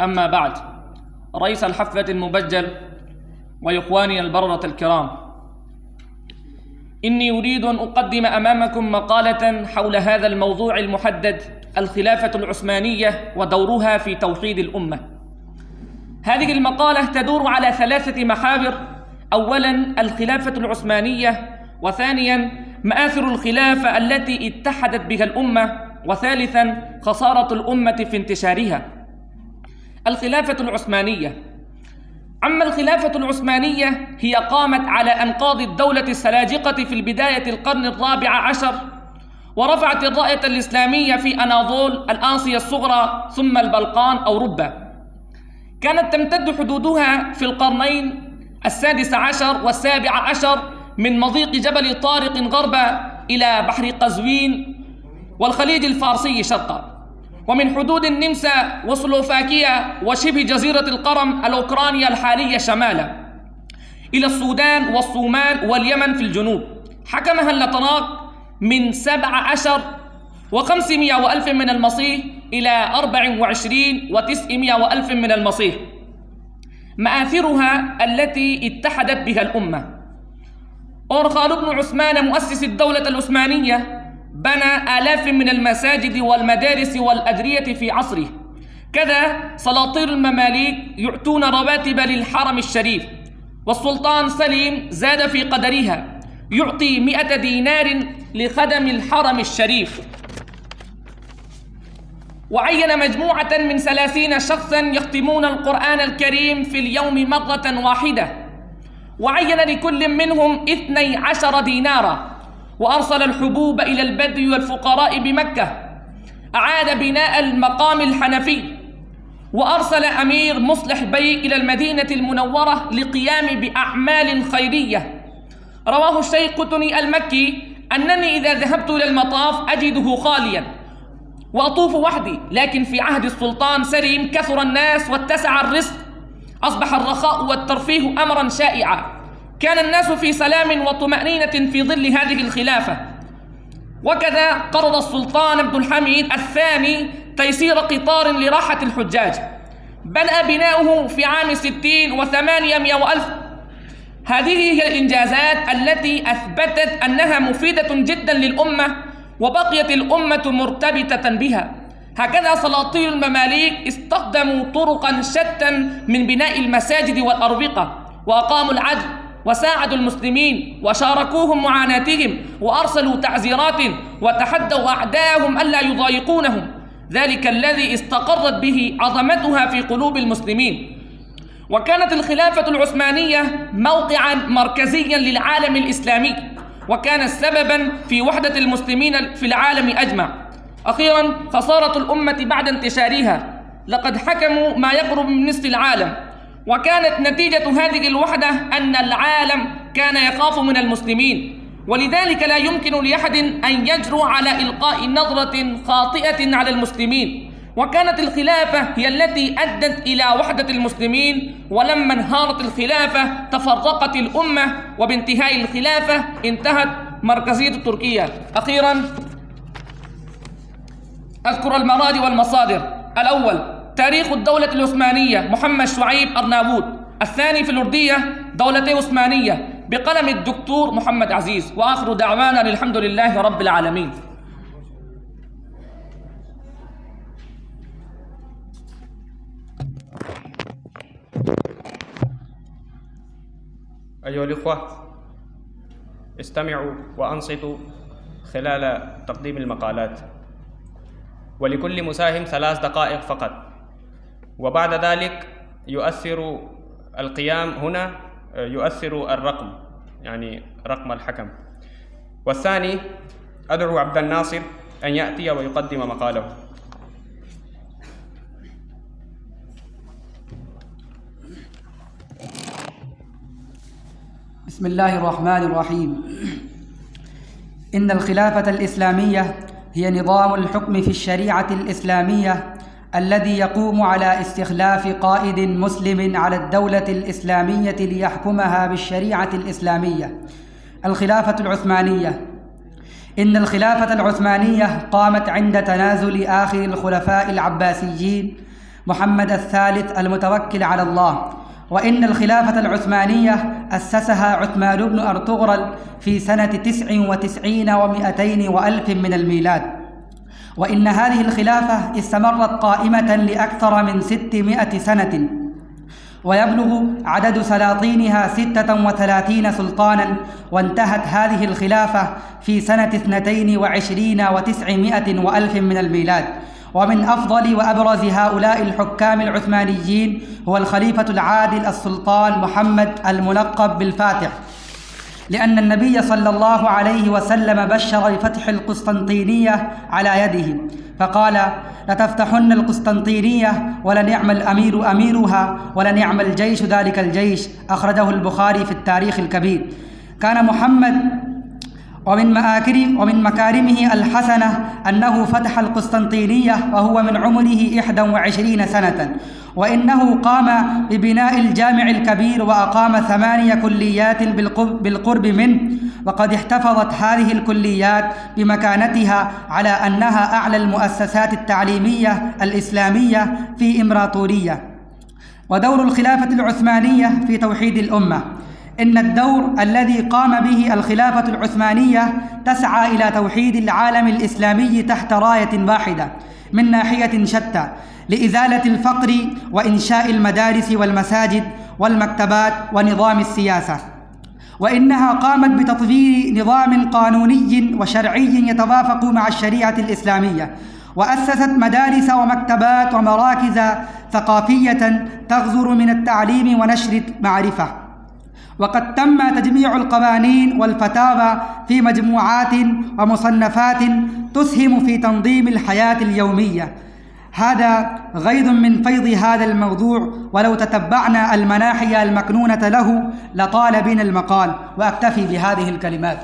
أما بعد، رئيس الحفلة المبجل وإخواني البررة الكرام، إني أريد أن أقدم أمامكم مقالة حول هذا الموضوع المحدد: الخلافة العثمانية ودورها في توحيد الأمة. هذه المقالة تدور على 3 محاور: أولاً الخلافة العثمانية، وثانياً مآثر الخلافة التي اتحدت بها الأمة، وثالثاً خسارة الأمة في انتشارها. الخلافة العثمانية. أما الخلافة العثمانية هي قامت على أنقاض الدولة السلاجقة في البداية القرن ال14، ورفعت الراية الإسلامية في أناضول، الآسيا الصغرى، ثم البلقان أو ربة. كانت تمتد حدودها في القرنين ال16 وال17 من مضيق جبل طارق غربا إلى بحر قزوين والخليج الفارسي شرقا، ومن حدود النمسا وسلوفاكيا وشبه جزيرة القرم الأوكرانيا الحالية شمالا إلى السودان والصومال واليمن في الجنوب. حكمها اللطناق من 17 و500 وألف من المسيح إلى 24 و900 وألف من المسيح. مآثرها التي اتحدت بها الأمة: أورخان بن عثمان مؤسس الدولة العثمانية بنى آلاف من المساجد والمدارس والأدرية في عصره. كذا سلاطين المماليك يعطون رواتب للحرم الشريف، والسلطان سليم زاد في قدرها، يعطي 100 دينار لخدم الحرم الشريف، وعين مجموعة من 30 شخصاً يختمون القرآن الكريم في اليوم مرة واحدة، وعين لكل منهم 12 ديناراً، وأرسل الحبوب إلى البدو والفقراء بمكة. أعاد بناء المقام الحنفي، وأرسل أمير مصلح بي إلى المدينة المنورة للقيام بأعمال خيرية. رواه الشيخ قطني المكي: أنني إذا ذهبت إلى المطاف أجده خالياً وأطوف وحدي، لكن في عهد السلطان سليم كثر الناس واتسع الرزق، أصبح الرخاء والترفيه أمراً شائعاً، كان الناس في سلام وطمأنينة في ظل هذه الخلافة. وكذا قرر السلطان عبد الحميد الثاني تيسير قطار لراحة الحجاج، بدأ بناؤه في عام 60 و800 وألف. هذه هي الإنجازات التي أثبتت أنها مفيدة جدا للأمة، وبقيت الأمة مرتبطة بها. هكذا سلاطين المماليك استخدموا طرقا شتى من بناء المساجد والأروقة، وأقاموا العدل، وساعدوا المسلمين، وشاركوهم معاناتهم، وأرسلوا تعزيرات، وتحدوا أعداءهم ألا يضايقونهم، ذلك الذي استقرت به عظمتها في قلوب المسلمين. وكانت الخلافة العثمانية موقعا مركزيا للعالم الإسلامي، وكانت سببا في وحدة المسلمين في العالم أجمع. أخيرا، خسارة الأمة بعد انتشارها. لقد حكموا ما يقرب من نصف العالم، وكانت نتيجة هذه الوحدة أن العالم كان يخاف من المسلمين، ولذلك لا يمكن لأحد أن يجرؤ على إلقاء نظرة خاطئة على المسلمين. وكانت الخلافة هي التي أدت إلى وحدة المسلمين، ولما انهارت الخلافة تفرقت الأمة، وبانتهاء الخلافة انتهت مركزية تركيا. أخيراً أذكر المراجع والمصادر. الأول: تاريخ الدولة العثمانية، محمد شعيب أرناؤوط. الثاني: في الأردية، دولة عثمانية، بقلم الدكتور محمد عزيز. وآخر دعوانا الحمد لله رب العالمين. أيها الإخوة، استمعوا وأنصتوا خلال تقديم المقالات، ولكل مساهم 3 دقائق فقط، وبعد ذلك يؤثر القيام هنا، يؤثر الرقم، يعني رقم الحكم. والثاني أدعو عبد الناصر أن يأتي ويقدم مقاله. بسم الله الرحمن الرحيم. إن الخلافة الإسلامية هي نظام الحكم في الشريعة الإسلامية الذي يقوم على استخلاف قائد مسلم على الدولة الإسلامية ليحكمها بالشريعة الإسلامية. الخلافة العثمانية. إن الخلافة العثمانية قامت عند تنازل آخر الخلفاء العباسيين محمد الثالث المتوكل على الله. وإن الخلافة العثمانية أسسها عثمان بن أرطغرل في سنة 99 و200 وألف من الميلاد. وإن هذه الخلافة استمرت قائمة لأكثر من 600 سنة، ويبلغ عدد سلاطينها 36 سلطانا. وانتهت هذه الخلافة في سنة 22 و900 وألف من الميلاد. ومن أفضل وأبرز هؤلاء الحكام العثمانيين هو الخليفة العادل السلطان محمد الملقب بالفاتح، لأن النبي صلى الله عليه وسلم بشر بفتح القسطنطينية على يده، فقال: لتفتحن القسطنطينية ولنعم الأمير أميرها ولنعم الجيش ذلك الجيش. أخرجه البخاري في التاريخ الكبير. كان محمد ومن مكارمه الحسنة أنه فتح القسطنطينية وهو من عمره 21 سنة، وإنه قام ببناء الجامع الكبير وأقام 8 كليات بالقرب منه، وقد احتفظت هذه الكليات بمكانتها على أنها أعلى المؤسسات التعليمية الإسلامية في إمبراطورية. ودور الخلافة العثمانية في توحيد الأمة: إن الدور الذي قام به الخلافة العثمانية تسعى إلى توحيد العالم الإسلامي تحت راية واحدة من ناحية شتى، لإزالة الفقر وإنشاء المدارس والمساجد والمكتبات ونظام السياسة. وإنها قامت بتطوير نظام قانوني وشرعي يتوافق مع الشريعة الإسلامية، وأسست مدارس ومكتبات ومراكز ثقافية تغزر من التعليم ونشر المعرفة. وقد تم تجميع القوانين والفتاوى في مجموعات ومصنفات تسهم في تنظيم الحياة اليومية. هذا غيض من فيض هذا الموضوع، ولو تتبعنا المناحي المكنونة له لطال بنا المقال، وأكتفي بهذه الكلمات.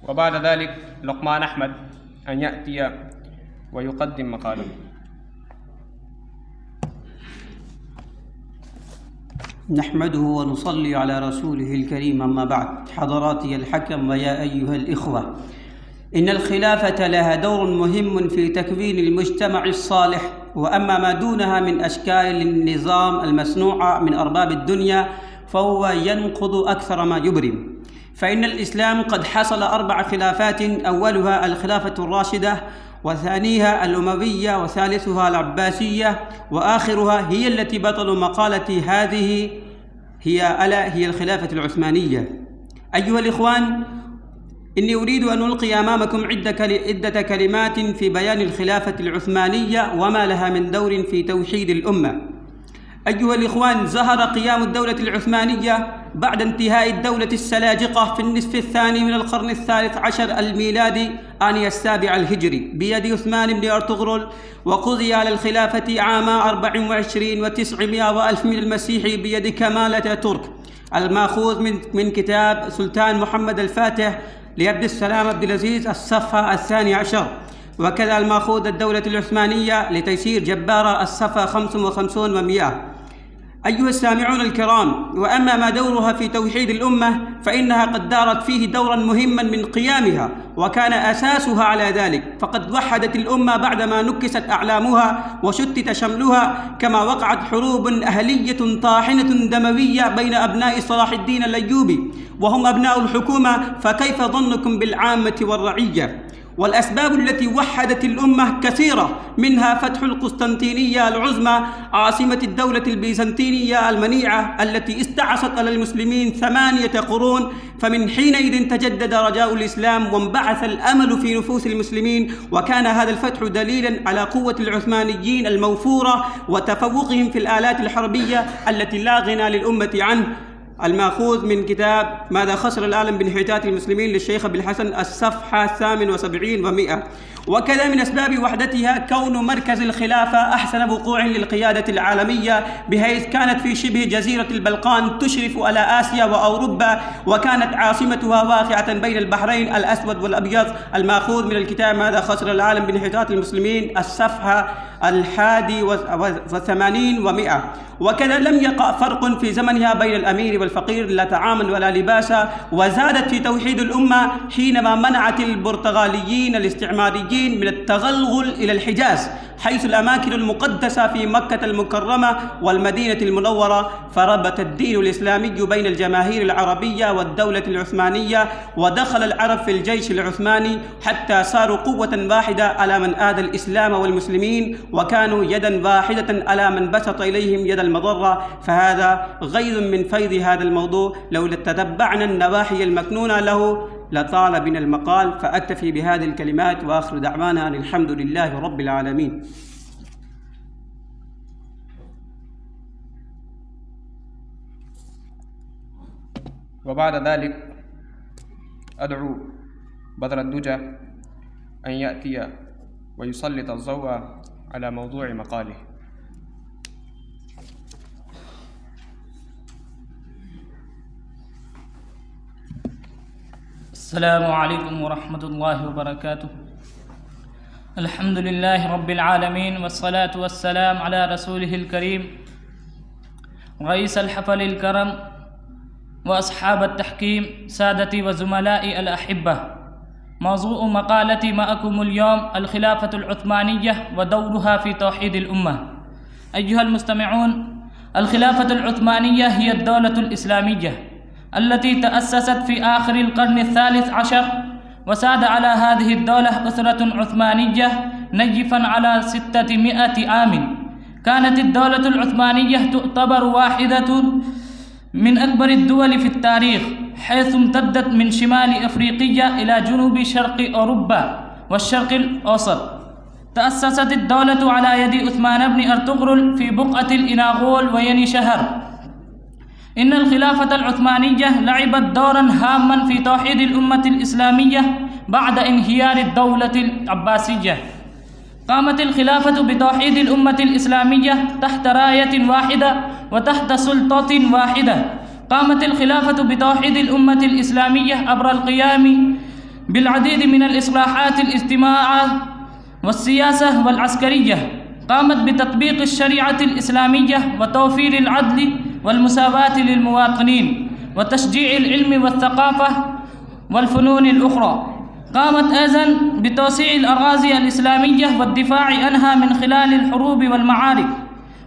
وبعد ذلك لقمان أحمد أن يأتي ويقدم مقاله. نحمده ونصلي على رسوله الكريم، أما بعد. حضراتي الحكم ويا أيها الإخوة، إن الخلافة لها دور مهم في تكوين المجتمع الصالح، وأما ما دونها من أشكال النظام المصنوعة من أرباب الدنيا فهو ينقض أكثر ما يبرم. فإن الإسلام قد حصل 4 خلافات: أولها الخلافة الراشدة، وثانيها الأموية، وثالثها العباسية، وآخرها هي التي بطل مقالتي هذه هي الخلافة العثمانية. أيها الإخوان، إني أريد أن ألقي أمامكم عدة كلمات في بيان الخلافة العثمانية وما لها من دور في توحيد الأمة. أيها الإخوان، ظهر قيام الدولة العثمانية بعد انتهاء الدولة السلاجقة في النصف الثاني من القرن ال13 الميلادي آني 7 الهجري بيد عثمان بن أرطغرل، وقضي على الخلافة عام 24 و900 وألف من المسيح بيد كمال أتاتورك، المأخوذ من كتاب سلطان محمد الفاتح لعبد السلام عبد العزيز الصفحة 12، وكذا المأخوذ الدولة العثمانية لتيسير جبارة الصفحة 55 و100. أيها السامعون الكرام، وأما ما دورها في توحيد الأمة فإنها قد دارت فيه دورا مهما من قيامها، وكان أساسها على ذلك، فقد وحدت الأمة بعدما نكست أعلامها وشتت شملها، كما وقعت حروب أهلية طاحنة دموية بين أبناء صلاح الدين الأيوبي وهم أبناء الحكومة، فكيف ظنكم بالعامة والرعية؟ والأسباب التي وحدت الأمة كثيرة، منها فتح القسطنطينية العظمى عاصمة الدولة البيزنطينية المنيعة التي استعصت على المسلمين 8 قرون، فمن حينئذ تجدد رجاء الإسلام وانبعث الأمل في نفوس المسلمين، وكان هذا الفتح دليلا على قوة العثمانيين الموفورة وتفوقهم في الآلات الحربية التي لا غنى للأمة عنه، المأخوذ من كتاب ماذا خسر العالم بانحطاط المسلمين للشيخ أبي الحسن الصفحة 78 و100. وكذا من أسباب وحدتها كون مركز الخلافة أحسن وقوع للقيادة العالمية، بحيث كانت في شبه جزيرة البلقان تشرف على آسيا وأوروبا، وكانت عاصمتها واقعة بين البحرين الأسود والأبيض، المأخوذ من الكتاب ماذا خسر العالم بانحطاط المسلمين، الصفحة 81 و100. وكذا لم يقع فرق في زمنها بين الأمير والفقير، لا طعاما ولا لباسا، وزادت في توحيد الأمة حينما منعت البرتغاليين الاستعماريين من التغلغل إلى الحجاز، حيث الأماكن المقدسة في مكة المكرمة والمدينة المنورة، فربط الدين الإسلامي بين الجماهير العربية والدولة العثمانية، ودخل العرب في الجيش العثماني حتى صاروا قوة واحدة على من آذى الإسلام والمسلمين، وكانوا يدا واحدة على من بسط إليهم يد المضرة. فهذا غيظ من فيض هذا الموضوع، لو تتبعنا النواحي المكنونة له لطال بنا المقال. فأكتفي بهذه الكلمات، وآخر دعوانا أن الحمد لله رب العالمين. وبعد ذلك أدعو بدر الدجى أن يأتي ويسلط الضوء على موضوع مقاله. السلام عليكم ورحمة الله وبركاته. الحمد لله رب العالمين، والصلاة والسلام على رسوله الكريم، رئيس الحفل الكرم وأصحاب التحكيم، سادتي وزملائي الأحبة. موضوع مقالتي معكم اليوم الخلافة العثمانية ودورها في توحيد الأمة. أيها المستمعون، الخلافة العثمانية هي الدولة الإسلامية التي تأسست في آخر القرن الثالث عشر، وساد على هذه الدولة أسرة عثمانية نجفا على 600 عام. كانت الدولة العثمانية تعتبر واحدة من أكبر الدول في التاريخ، حيث امتدت من شمال أفريقيا إلى جنوب شرق أوروبا والشرق الأوسط. تأسست الدولة على يد عثمان بن أرطغرل في بقعة الإناغول ويني شهر. إن الخلافة العثمانية لعبت دورا هاما في توحيد الأمة الإسلامية بعد انهيار الدولة العباسية. قامت الخلافة بتوحيد الأمة الإسلامية تحت راية واحدة وتحت سلطة واحدة. قامت الخلافة بتوحيد الأمة الإسلامية عبر القيام بالعديد من الإصلاحات الاجتماعية والسياسة والعسكرية. قامت بتطبيق الشريعة الإسلامية وتوفير العدل والمساواة للمواطنين وتشجيع العلم والثقافة والفنون الأخرى. قامت أيضا بتوسيع الأراضي الإسلامية والدفاع عنها من خلال الحروب والمعارك.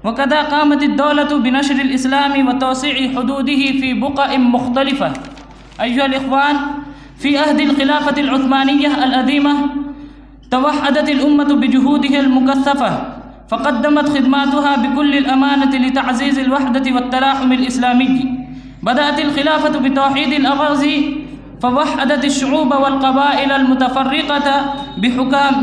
وكذا قامت الدولة بنشر الإسلام وتوسيع حدوده في بقع مختلفة. أيها الإخوان، في عهد الخلافة العثمانية العظيمة توحدت الأمة بجهودها المكثفة، فقدمت خدماتها بكل الأمانة لتعزيز الوحدة والتلاحم الإسلامي. بدأت الخلافة بتوحيد الأراضي، فوحدت الشعوب والقبائل المتفرقة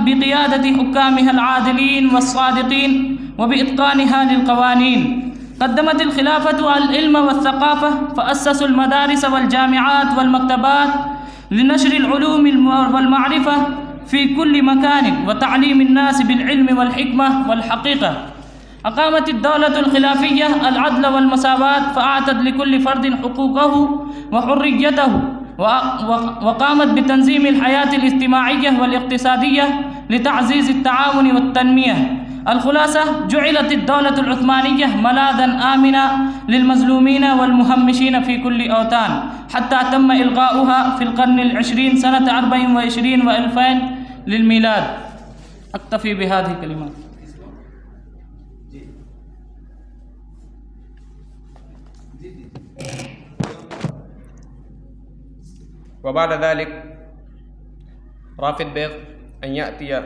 بقيادة حكامها العادلين والصادقين وبإتقانها للقوانين. قدمت الخلافة العلم والثقافة، فأسسوا المدارس والجامعات والمكتبات لنشر العلوم والمعرفة في كل مكان وتعليم الناس بالعلم والحكمة والحقيقة. أقامت الدولة الخلافية العدل والمساواة، فأعطت لكل فرد حقوقه وحريته، وقامت بتنظيم الحياة الاجتماعية والاقتصادية لتعزيز التعاون والتنمية. الخلاصة، جعلت الدولة العثمانية ملاذا آمنا للمظلومين والمهمشين في كل أوطان، حتى تم إلغاؤها في القرن العشرين سنة 24 و2000 للميلاد. أكتفي بهذه الكلمات. وبعد ذلك رافد بيغ أن يأتي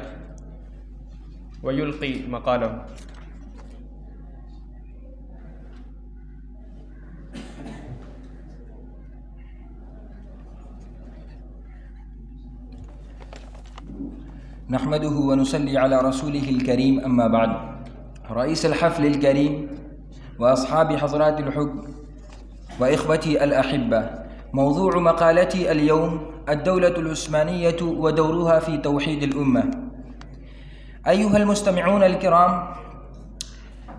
ويلقي مقاله. نحمده ونصلي على رسوله الكريم، أما بعد. رئيس الحفل الكريم وأصحاب حضرات الحكم وإخوتي الأحبة، موضوع مقالتي اليوم الدولة العثمانية ودورها في توحيد الأمة. أيها المستمعون الكرام،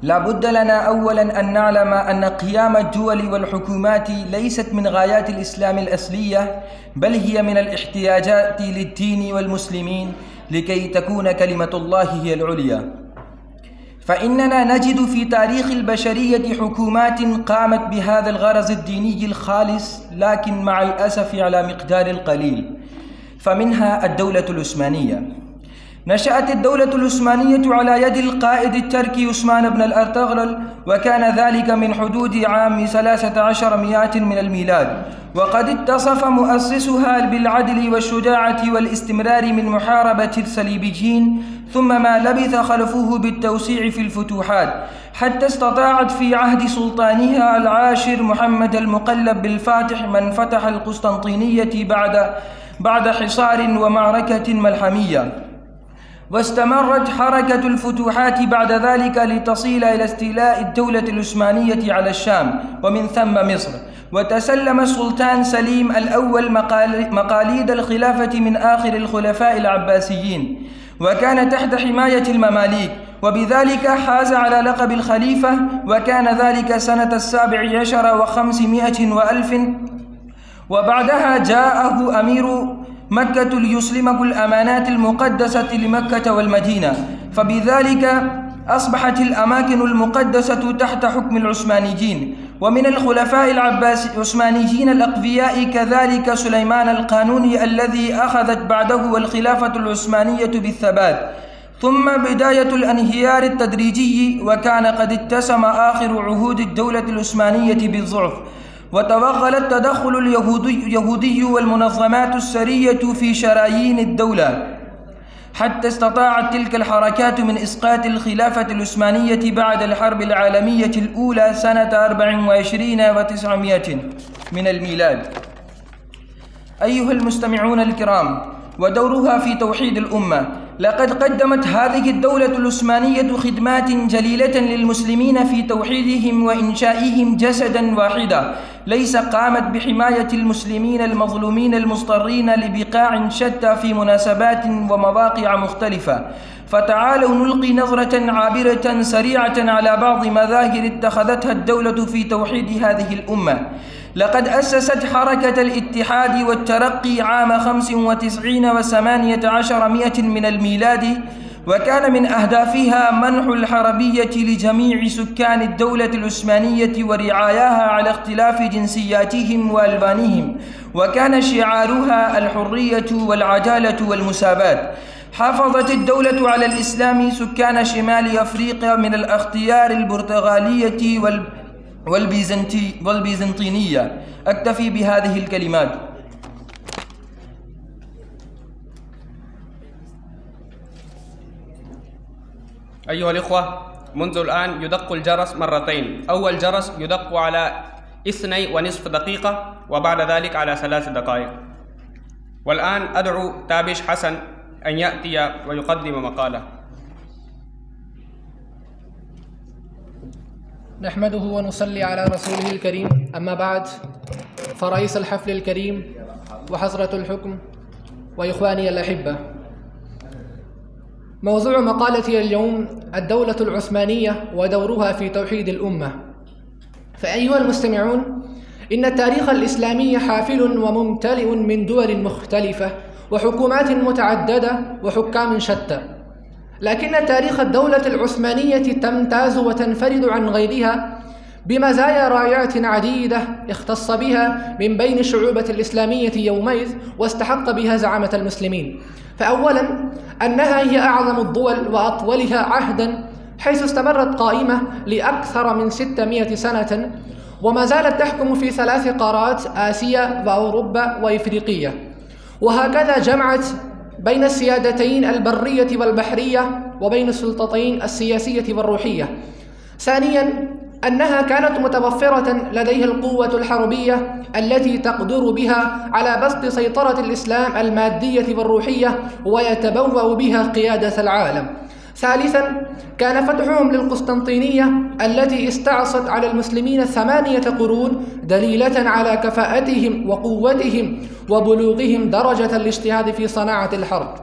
لا بد لنا أولاً أن نعلم أن قيام الدول والحكومات ليست من غايات الإسلام الأصلية، بل هي من الاحتياجات للدين والمسلمين لكي تكون كلمة الله هي العليا. فإننا نجد في تاريخ البشرية حكومات قامت بهذا الغرض الديني الخالص، لكن مع الأسف على مقدار قليل. فمنها الدولة العثمانية. نشأت الدولة العثمانية على يد القائد التركي عثمان بن الأرطغرل، وكان ذلك من حدود عام 1300 من الميلاد، وقد اتصف مؤسسها بالعدل والشجاعة والاستمرار من محاربة الصليبيين، ثم ما لبث خلفه بالتوسيع في الفتوحات، حتى استطاعت في عهد سلطانها العاشر محمد المقلب بالفاتح من فتح القسطنطينية بعد حصار ومعركة ملحمية. واستمرت حركة الفتوحات بعد ذلك لتصل إلى استيلاء الدولة العثمانية على الشام ومن ثم مصر. وتسلم السلطان سليم الأول مقاليد الخلافة من آخر الخلفاء العباسيين، وكان تحت حماية المماليك، وبذلك حاز على لقب الخليفة، وكان ذلك سنة 17 و500 وألف. وبعدها جاءه أمير مكة ليسلمه الأمانات المقدسة لمكة والمدينة، فبذلك أصبحت الأماكن المقدسة تحت حكم العثمانيين. ومن الخلفاء العثمانيين الأقوياء كذلك سليمان القانوني الذي أخذت بعده الخلافة العثمانية بالثبات، ثم بداية الانهيار التدريجي، وكان قد اتسم آخر عهود الدولة العثمانية بالضعف، وتوغل التدخل اليهودي والمنظمات السرية في شرايين الدولة، حتى استطاعت تلك الحركات من إسقاط الخلافة العثمانية بعد الحرب العالمية الأولى سنة 24 و900 من الميلاد. أيها المستمعون الكرام، ودورها في توحيد الأمة. لقد قدمت هذه الدولة العثمانية خدمات جليلة للمسلمين في توحيدهم وإنشائهم جسدا واحدا، ليس قامت بحماية المسلمين المظلومين المضطرين لبقاع شتى في مناسبات ومواقع مختلفة. فتعالوا نلقي نظرة عابرة سريعة على بعض مظاهر اتخذتها الدولة في توحيد هذه الأمة. لقد أسست حركة الاتحاد والترقي عام 95 و800 من الميلاد، وكان من أهدافها منح الحربية لجميع سكان الدولة العثمانية ورعاياها على اختلاف جنسياتهم وألوانهم، وكان شعارها الحرية والعدالة والمساواة. حافظت الدولة على الإسلام سكان شمال أفريقيا من الاختيار البرتغالية والبيزنطينية. أكتفي بهذه الكلمات. أيها الإخوة، منذ الآن يدق الجرس مرتين. أول جرس يدق على 2.5 دقيقة، وبعد ذلك على 3 دقائق. والآن أدعو تابش حسن أن يأتي ويقدم مقالة. نحمده ونصلي على رسوله الكريم، أما بعد، فرئيس الحفل الكريم وحضرة الحكم وإخواني الأحبة، موضوع مقالتي اليوم الدولة العثمانية ودورها في توحيد الأمة. فأيها المستمعون، إن التاريخ الإسلامي حافل وممتلئ من دول مختلفة وحكومات متعددة وحكام شتى، لكن تاريخ الدولة العثمانية تمتاز وتنفرد عن غيرها بمزايا رائعة عديدة اختص بها من بين الشعوبة الإسلامية يومئذ واستحق بها زعامة المسلمين. فأولاً أنها هي أعظم الدول وأطولها عهداً، حيث استمرت قائمة لأكثر من 600 سنة، وما زالت تحكم في 3 قارات: آسيا وأوروبا وإفريقيا. وهكذا جمعت بين السيادتين البرية والبحرية وبين السلطتين السياسية والروحية. ثانياً أنها كانت متوفرة لديها القوة الحربية التي تقدر بها على بسط سيطرة الإسلام المادية والروحية ويتبوأ بها قيادة العالم. ثالثاً كان فتحهم للقسطنطينية التي استعصت على المسلمين 8 قرون دليلة على كفاءتهم وقوتهم وبلوغهم درجة الاجتهاد في صناعة الحرب.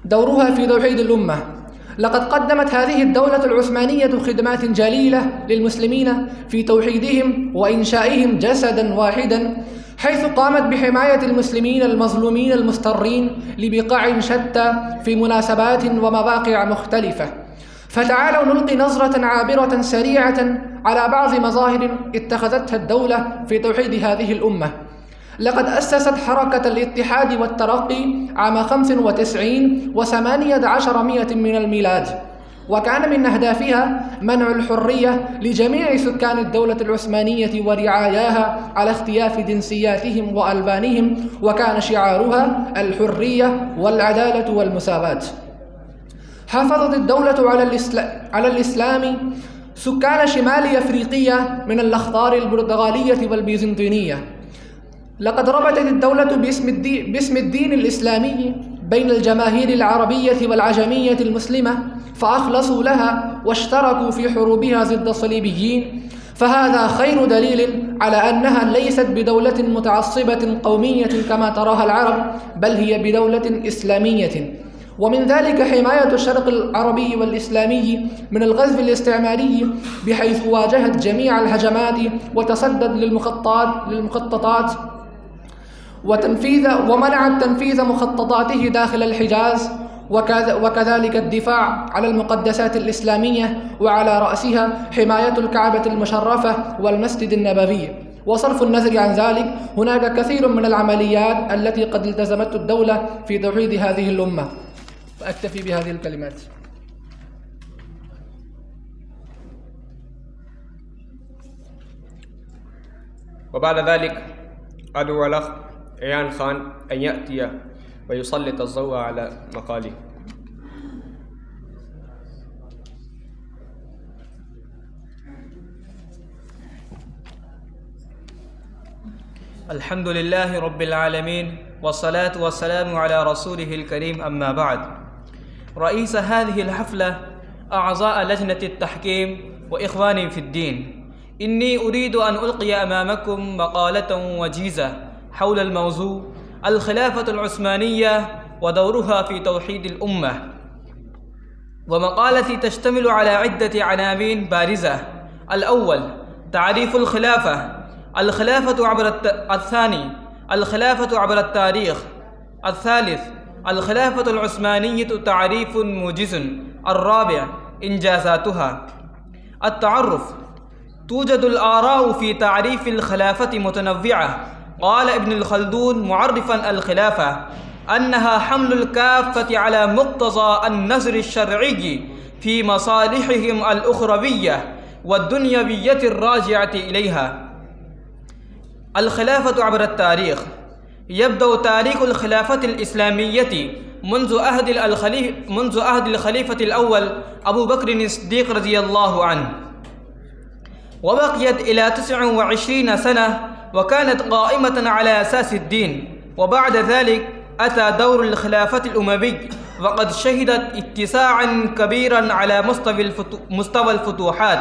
دورها في توحيد الأمة. لقد قدمت هذه الدولة العثمانية خدمات جليلة للمسلمين في توحيدهم وإنشائهم جسداً واحداً، حيث قامت بحماية المسلمين المظلومين المضطرين لبقاع شتى في مناسبات ومواقع مختلفة. فتعالوا نلقي نظرة عابرة سريعة على بعض مظاهر اتخذتها الدولة في توحيد هذه الأمة. لقد أسست حركة الاتحاد والترقي عام 95 و18 من الميلاد، وكان من أهدافها منع الحرية لجميع سكان الدولة العثمانية ورعاياها على اختلاف جنسياتهم وألوانهم، وكان شعارها الحرية والعدالة والمساواة. حافظت الدولة على الإسلام سكان شمال أفريقيا من الأخضار البرتغالية والبيزنطينية. لقد ربطت الدولة باسم الدين الإسلامي بين الجماهير العربية والعجمية المسلمة، فأخلصوا لها واشتركوا في حروبها ضد الصليبيين، فهذا خير دليل على أنها ليست بدولة متعصبة قومية كما تراها العرب، بل هي بدولة إسلامية. ومن ذلك حماية الشرق العربي والإسلامي من الغزو الاستعماري، بحيث واجهت جميع الهجمات وتصدت للمخططات ومنعت تنفيذ مخططاته داخل الحجاز، وكذلك الدفاع على المقدسات الإسلامية، وعلى رأسها حماية الكعبة المشرفة والمسجد النبوي. وصرف النظر عن ذلك، هناك كثير من العمليات التي قد التزمت الدولة في توحيد هذه الأمة. وأكتفي بهذه الكلمات. وبعد ذلك أدعو الأخ إيان خان أن يأتي ويسلط الضوء على مقالي. الحمد لله رب العالمين، والصلاة والسلام على رسوله الكريم، أما بعد. رئيس هذه الحفلة، أعضاء لجنة التحكيم، وإخواني في الدين، إني أريد أن ألقي أمامكم مقالة وجيزة حول الموضوع الخلافة العثمانية ودورها في توحيد الأمة. ومقالتي تشتمل على عدة عناوين بارزة. الأول، تعريف الخلافة. الثاني، الخلافة عبر التاريخ. الثالث، الخلافة العثمانية تعريف موجز. الرابع، إنجازاتها. التعرف. توجد الآراء في تعريف الخلافة متنوعة. قال ابن الخلدون معرفا الخلافة أنها حمل الكافة على مقتضى النظر الشرعي في مصالحهم الأخروية والدنيوية الراجعة إليها. الخلافة عبر التاريخ. يبدأ تاريخ الخلافة الإسلامية منذ عهد الخليفة الأول أبو بكر الصديق رضي الله عنه، وبقيت إلى 29 سنة، وكانت قائمة على أساس الدين. وبعد ذلك أتى دور الخلافة الأموي، وقد شهدت اتساعا كبيرا على مستوى الفتوحات.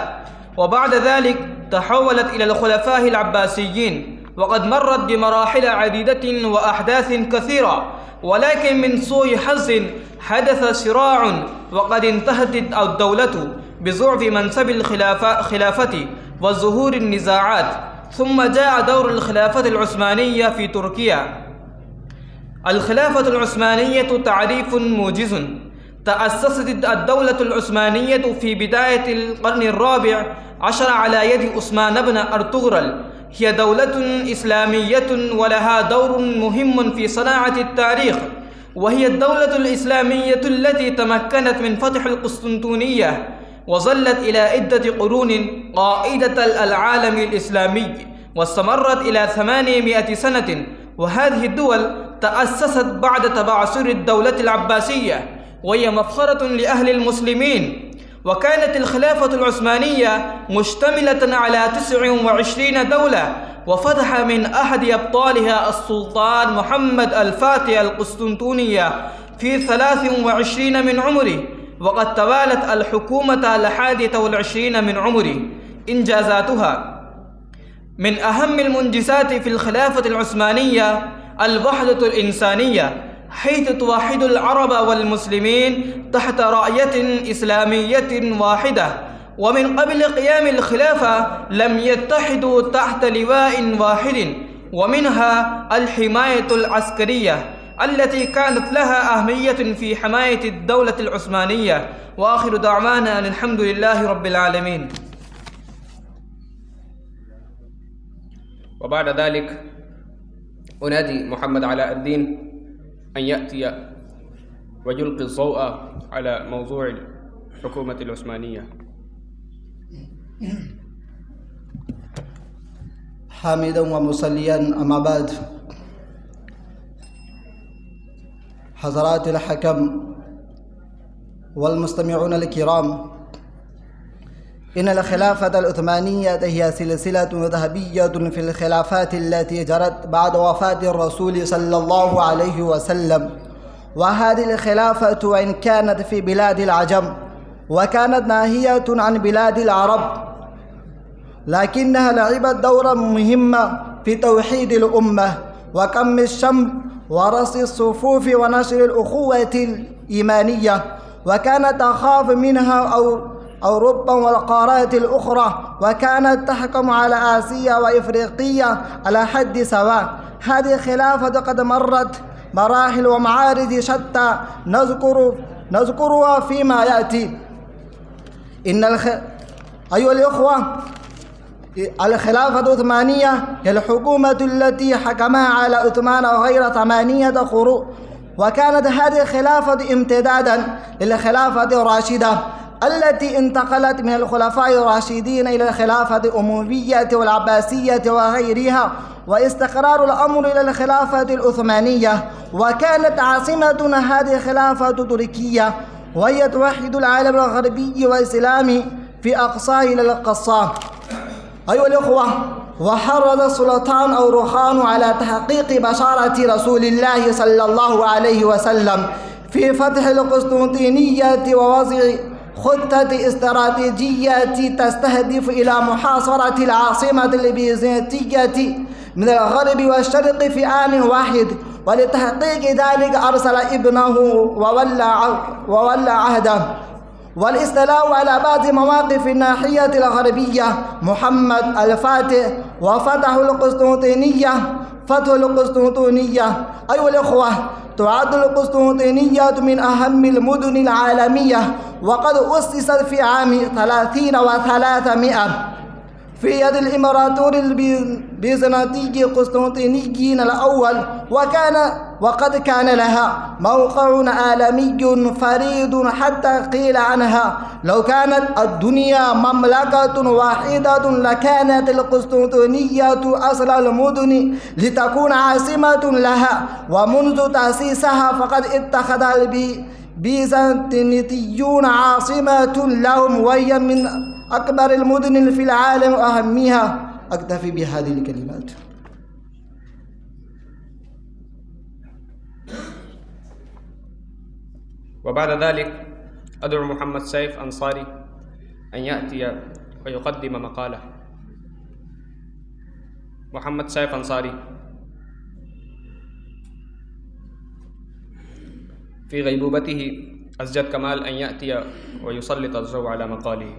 وبعد ذلك تحولت إلى الخلفاء العباسيين، وقد مرت بمراحل عديدة وأحداث كثيرة، ولكن من سوء حظ حدث صراع، وقد انتهت الدولة بضعف منصب الخلافة وظهور النزاعات. ثم جاء دور الخلافة العثمانية في تركيا. الخلافة العثمانية تعريف موجز. تأسست الدولة العثمانية في بداية القرن الرابع عشر على يد عثمان بن أرطغرل. هي دولة إسلامية ولها دور مهم في صناعة التاريخ، وهي الدولة الإسلامية التي تمكنت من فتح القسطنطينية، وظلت إلى عدة قرون قائدة العالم الإسلامي، واستمرت إلى 800 سنة. وهذه الدول تأسست بعد تبعثر الدولة العباسية، وهي مفخرة لأهل المسلمين. وكانت الخلافة العثمانية مشتملة على 29 دولة، وفتح من أحد أبطالها السلطان محمد الفاتح القسطنطينية في 23 من عمره، وقد توالت الحكومة 21 من عمره. إنجازاتها. من أهم المنجزات في الخلافة العثمانية الوحدة الإنسانية، حيث توحد العرب والمسلمين تحت راية إسلامية واحدة. ومن قبل قيام الخلافة لم يتحدوا تحت لواء واحد، ومنها الحماية العسكرية التي كانت لها أهمية في حماية الدولة العثمانية. وآخر دعوانا أن الحمد لله رب العالمين. وبعد ذلك أنادي محمد علاء الدين أن يأتي ويلقي الضوء على موضوع الحكومة العثمانية. حامدا ومصليا، أما بعد. حضرات الحكم والمستمعون الكرام، إن الخلافة العثمانية هي سلسلة ذهبية في الخلافات التي جرت بعد وفاة الرسول صلى الله عليه وسلم. وهذه الخلافة وإن كانت في بلاد العجم وكانت ناهية عن بلاد العرب، لكنها لعبت دورا مهما في توحيد الأمة وكم الشمل ورص الصفوف ونشر الأخوة الإيمانية، وكانت تخاف منها أوروبا والقارات الأخرى، وكانت تحكم على آسيا وإفريقيا على حد سواء. هذه الخلافة قد مرت مراحل ومعارض شتى نذكرها فيما يأتي. أيها الإخوة، الخلافة العثمانية هي الحكومة التي حكمها على عثمان غير 8 قرون، وكانت هذه الخلافة امتدادا للخلافة الراشدة التي انتقلت من الخلفاء الراشدين إلى الخلافة الأموية والعباسية وغيرها، واستقرار الأمر إلى الخلافة العثمانية. وكانت عاصمة هذه الخلافة تركيا، وهي توحد العالم الغربي والإسلامي في أقصاه إلى القصام. أيها الأخوة، وحرض السلطان أوروخان على تحقيق بشارة رسول الله صلى الله عليه وسلم في فتح القسطنطينية ووضع خطة استراتيجية تستهدف إلى محاصرة العاصمة البيزنطية من الغرب والشرق في آن واحد. ولتحقيق ذلك أرسل ابنه وولى عهده والاستيلاء على بعض مواقف الناحية الغربية محمد الفاتح وفتح القسطنطينية. فتح القسطنطينية أيها الأخوة، تعد القسطنطينية من أهم المدن العالمية، وقد أسست في عام 30 و300 في يد الإمبراطور البيزنطي قسطنطيني الأول، وقد كان لها موقع عالمي فريد، حتى قيل عنها لو كانت الدنيا مملكة واحدة لكانت القسطنطينية أصل المدن لتكون عاصمة لها. ومنذ تأسيسها فقد اتخذ البيزنطيون عاصمة لهم، وهي من أكبر المدن في العالم وأهمها. أكتفي بهذه الكلمات. وبعد ذلك أدعو محمد سيف أنصاري أن يأتي ويقدم مقالة. محمد سيف أنصاري في غيبوبته أسجد كمال أن يأتي ويسلط الضوء على مقاله.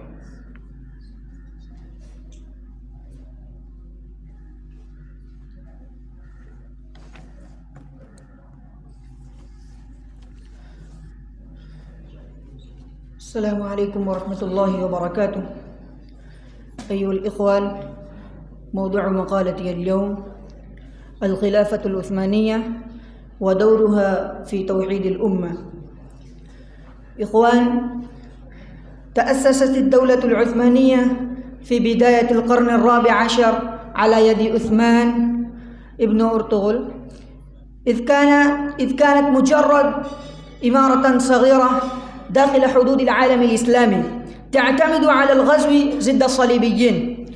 السلام عليكم ورحمة الله وبركاته. أيها الإخوان، موضوع مقالتي اليوم الخلافة العثمانية ودورها في توحيد الأمة. إخوان، تأسست الدولة العثمانية في بداية القرن الرابع عشر على يد عثمان ابن أرطغرل، إذ كانت مجرد إمارة صغيرة داخل حدود العالم الإسلامي تعتمد على الغزو ضد الصليبيين.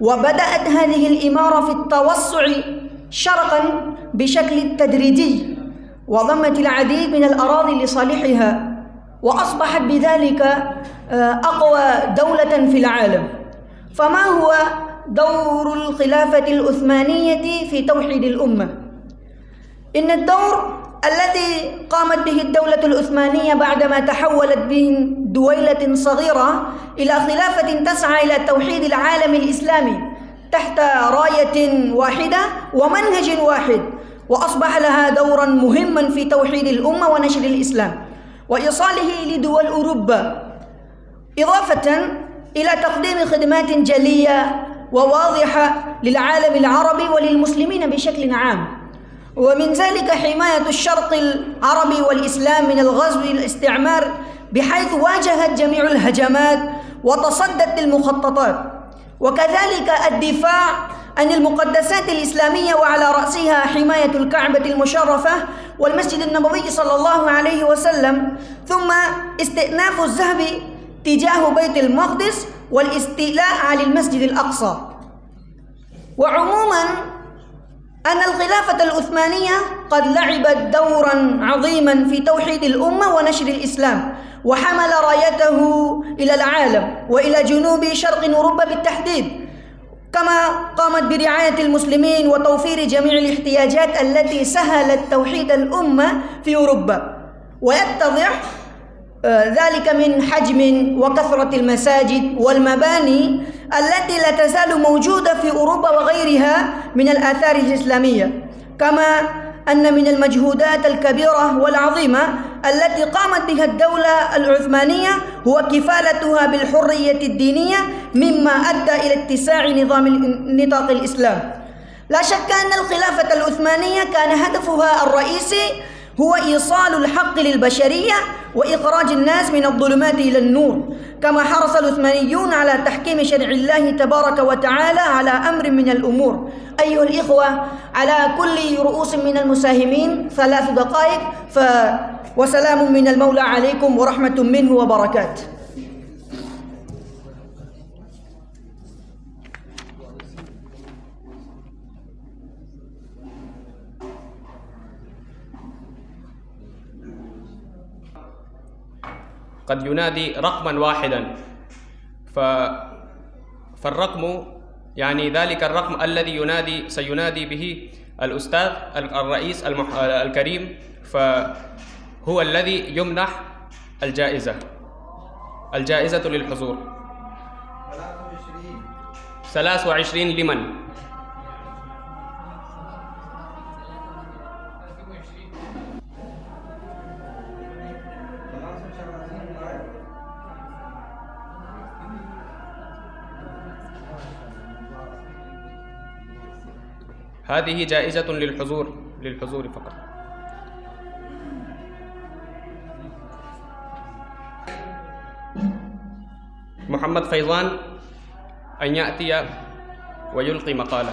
وبدأت هذه الإمارة في التوسع شرقا بشكل تدريجي، وضمت العديد من الأراضي لصالحها، وأصبحت بذلك أقوى دولة في العالم. فما هو دور الخلافة العثمانية في توحيد الأمة؟ إن الدور الذي قامت به الدولة العثمانية بعدما تحولت من دويلة صغيرة إلى خلافة تسعى إلى توحيد العالم الإسلامي تحت راية واحدة ومنهج واحد، وأصبح لها دورا مهما في توحيد الأمة ونشر الإسلام وإيصاله لدول أوروبا، إضافة إلى تقديم خدمات جلية وواضحة للعالم العربي وللمسلمين بشكل عام، ومن ذلك حماية الشرق العربي والإسلام من الغزو والاستعمار، بحيث واجهت جميع الهجمات وتصدت للمخططات، وكذلك الدفاع عن المقدسات الإسلامية وعلى رأسها حماية الكعبة المشرفة والمسجد النبوي صلى الله عليه وسلم، ثم استئناف الذهب تجاه بيت المقدس والاستيلاء على المسجد الأقصى. وعموما أن الخلافة العثمانية قد لعبت دورا عظيما في توحيد الأمة ونشر الإسلام، وحمل رايته إلى العالم وإلى جنوب شرق أوروبا بالتحديد، كما قامت برعاية المسلمين وتوفير جميع الاحتياجات التي سهلت توحيد الأمة في أوروبا، ويتضح ذلك من حجم وكثرة المساجد والمباني التي لا تزال موجودة في أوروبا وغيرها من الآثار الإسلامية، كما أن من المجهودات الكبيرة والعظيمة التي قامت بها الدولة العثمانية هو كفالتها بالحرية الدينية، مما أدى إلى اتساع نطاق الإسلام. لا شك أن الخلافة العثمانية كان هدفها الرئيسي هو إيصال الحق للبشرية وإخراج الناس من الظلمات إلى النور، كما حرص العثمانيون على تحكيم شرع الله تبارك وتعالى على أمر من الأمور. أيها الإخوة، على كل رؤوس من المساهمين 3 دقائق، وسلام من المولى عليكم ورحمة منه وبركاته. قد ينادي رقما واحدا، فالرقم يعني ذلك الرقم الذي سينادي به الأستاذ الرئيس الكريم، فهو الذي يمنح الجائزة للحضور. 23 لمن؟ هذه جائزة للحضور فقط. محمد فيضان أن يأتي ويلقي مقالة.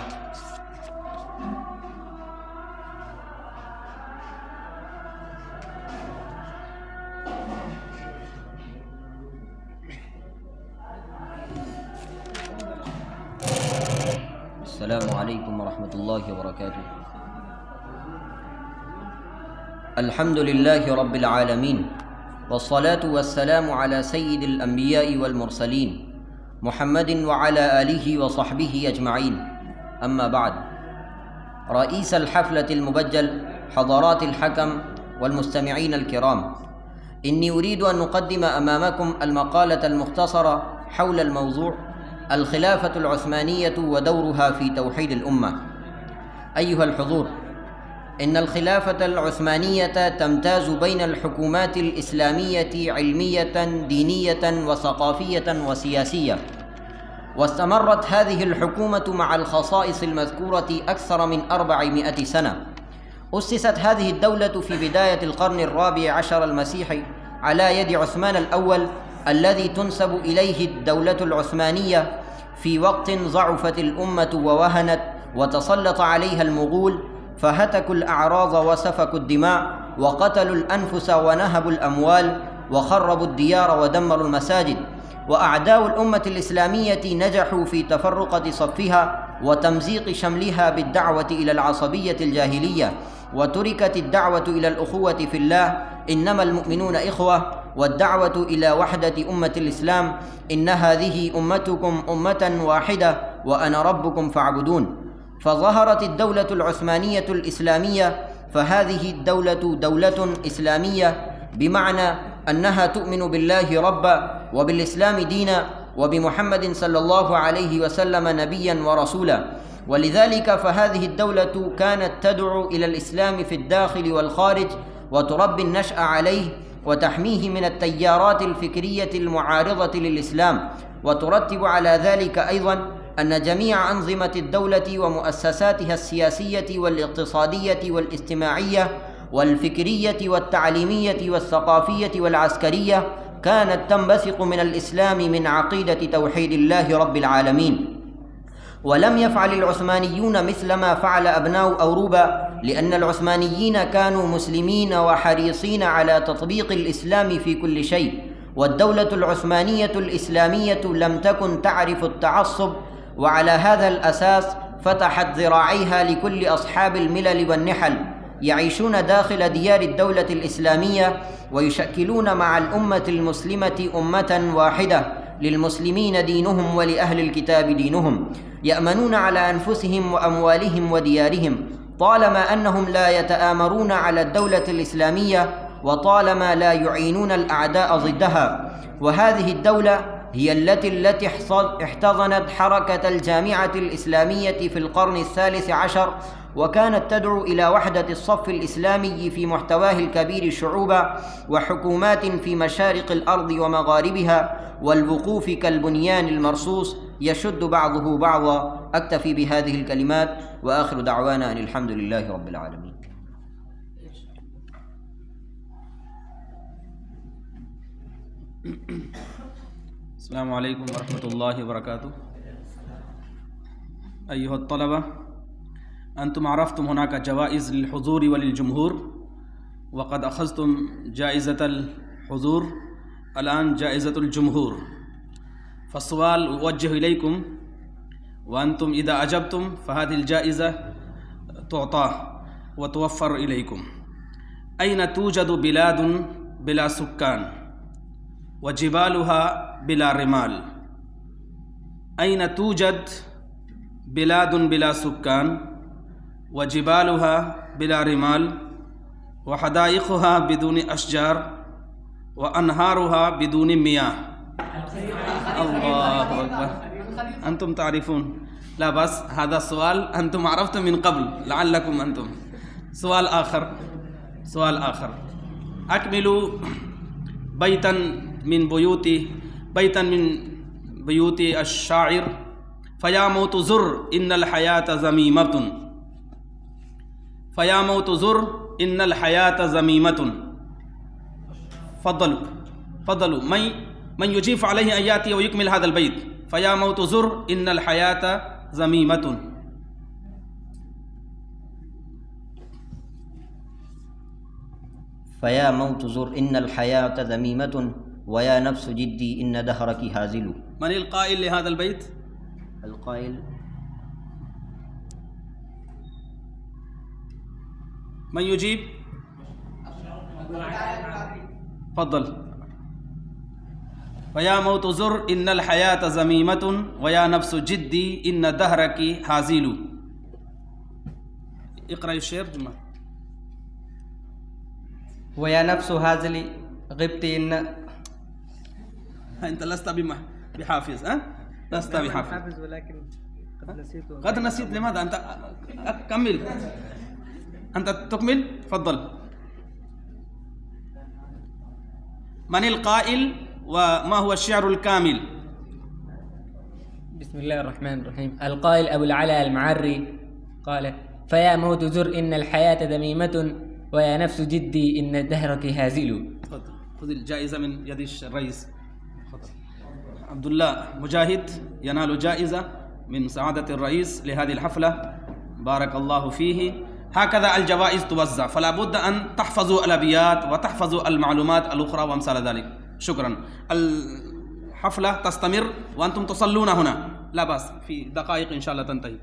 السلام عليكم ورحمة الله وبركاته. الحمد لله رب العالمين، والصلاة والسلام على سيد الأنبياء والمرسلين محمد وعلى آله وصحبه أجمعين. أما بعد، رئيس الحفلة المبجل، حضرات الحكم والمستمعين الكرام، إني أريد أن نقدم أمامكم المقالة المختصرة حول الموضوع الخلافة العثمانية ودورها في توحيد الأمة. أيها الحضور، إن الخلافة العثمانية تمتاز بين الحكومات الإسلامية علمية، دينية، وثقافية وسياسية، واستمرت هذه الحكومة مع الخصائص المذكورة أكثر من 400 سنة. أسست هذه الدولة في بداية القرن الرابع عشر المسيحي على يد عثمان الأول، الذي تنسب إليه الدولة العثمانية في وقت ضعفت الأمة ووهنت، وتسلط عليها المغول فهتكوا الأعراض وسفكوا الدماء وقتلوا الأنفس ونهبوا الأموال وخربوا الديار ودمروا المساجد. وأعداء الأمة الإسلامية نجحوا في تفرقة صفها وتمزيق شملها بالدعوة إلى العصبية الجاهلية، وتركت الدعوة إلى الأخوة في الله، إنما المؤمنون إخوة، والدعوة إلى وحدة أمة الإسلام، إن هذه أمتكم أمة واحدة وأنا ربكم فاعبدون. فظهرت الدولة العثمانية الإسلامية فهذه الدولة دولة إسلامية بمعنى أنها تؤمن بالله ربا وبالإسلام دينا وبمحمد صلى الله عليه وسلم نبيا ورسولا. ولذلك فهذه الدولة كانت تدعو إلى الإسلام في الداخل والخارج وتربي النشأ عليه وتحميه من التيارات الفكرية المعارضة للإسلام، وترتب على ذلك أيضا أن جميع أنظمة الدولة ومؤسساتها السياسية والاقتصادية والاجتماعية والفكرية والتعليمية والثقافية والعسكرية كانت تنبثق من الإسلام من عقيدة توحيد الله رب العالمين. ولم يفعل العثمانيون مثل ما فعل أبناء أوروبا، لأن العثمانيين كانوا مسلمين وحريصين على تطبيق الإسلام في كل شيء، والدولة العثمانية الإسلامية لم تكن تعرف التعصب، وعلى هذا الأساس فتحت ذراعيها لكل أصحاب الملل والنحل يعيشون داخل ديار الدولة الإسلامية ويشكلون مع الأمة المسلمة أمة واحدة، للمسلمين دينهم ولأهل الكتاب دينهم، يأمنون على أنفسهم وأموالهم وديارهم طالما أنهم لا يتآمرون على الدولة الإسلامية وطالما لا يعينون الأعداء ضدها. وهذه الدولة هي التي احتضنت حركة الجامعة الإسلامية في القرن الثالث عشر، وكانت تدعو إلى وحدة الصف الإسلامي في محتواه الكبير شعوبا وحكومات في مشارق الأرض ومغاربها، والوقوف كالبنيان المرصوص يشد بعضه بعضا. أكتفي بهذه الكلمات وآخر دعوانا أن الحمد لله رب العالمين. السلام عليكم ورحمة الله وبركاته. أيها الطلبة، أنتم عرفتم هناك جوائز للحضور وللجمهور، وقد أخذتم جائزة الحضور، الآن جائزة الجمهور. فالسؤال أوجه إليكم، وأنتم إذا أجبتم فهذه الجائزة تعطى وتوفر إليكم. أين توجد بلاد بلا سكان وجبالها بلا رمال؟ أين توجد بلاد بلا سكان وجبالها بلا رمال وحدائقها بدون أشجار وأنهارها بدون مياه؟ الله أكبر، أنتم تعرفون. لا بس هذا السؤال أنتم عرفتم من قبل لعلكم أنتم. سؤال آخر، أكملوا بيتا من بيوت الشاعر: فيا موت زر إن الحياة ذميمة، فيا موت زر إن الحياة ذميمة. فضلوا من يجيب عليه أن يأتي ويكمل هذا البيت: فيا موت زر إن الحياة ذميمة. فيا موت زر إن الحياة ذميمة، ويا نفس جدي إن دهرك هازل. من القائل لهذا البيت؟ القائل من يجيب؟ فضل. فيا موت زر إن الحياة ذميمة، ويا نفس جدي إن دهرك هازل. اقرأ الشعر جمع. ويا نفس هازلي غبت إن أنت لست بحافظ، لست بحافظ، ولكن قد نسيت. لماذا؟ أنت كمل، أنت تكمل. تفضل. من القائل وما هو الشعر الكامل؟ بسم الله الرحمن الرحيم. القائل أبو العلا المعري قال: فيا موت زر إن الحياة ذميمة، ويا نفس جدي إن دهرك هازل. خذ الجائزة من يد الرئيس. عبد الله مجاهد ينال جائزة من سعادة الرئيس لهذه الحفلة، بارك الله فيه. هكذا الجوائز توزع، فلا بد أن تحفظوا الأبيات وتحفظوا المعلومات الأخرى وأمثال ذلك. شكرا. الحفلة تستمر وأنتم تصلون هنا، لا بأس، في دقائق إن شاء الله تنتهي.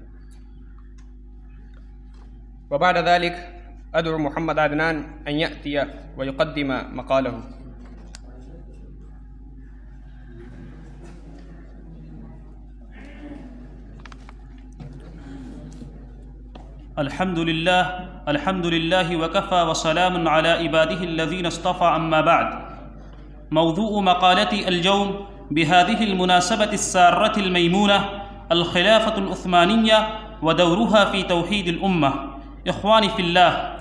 وبعد ذلك أدعو محمد عدنان أن يأتي ويقدم مقاله. الحمد لله وكفى وسلام على عباده الذين اصطفى أما بعد. موضوع مقالتي اليوم بهذه المناسبة السارة الميمونة الخلافة العثمانية ودورها في توحيد الأمة. إخواني في الله،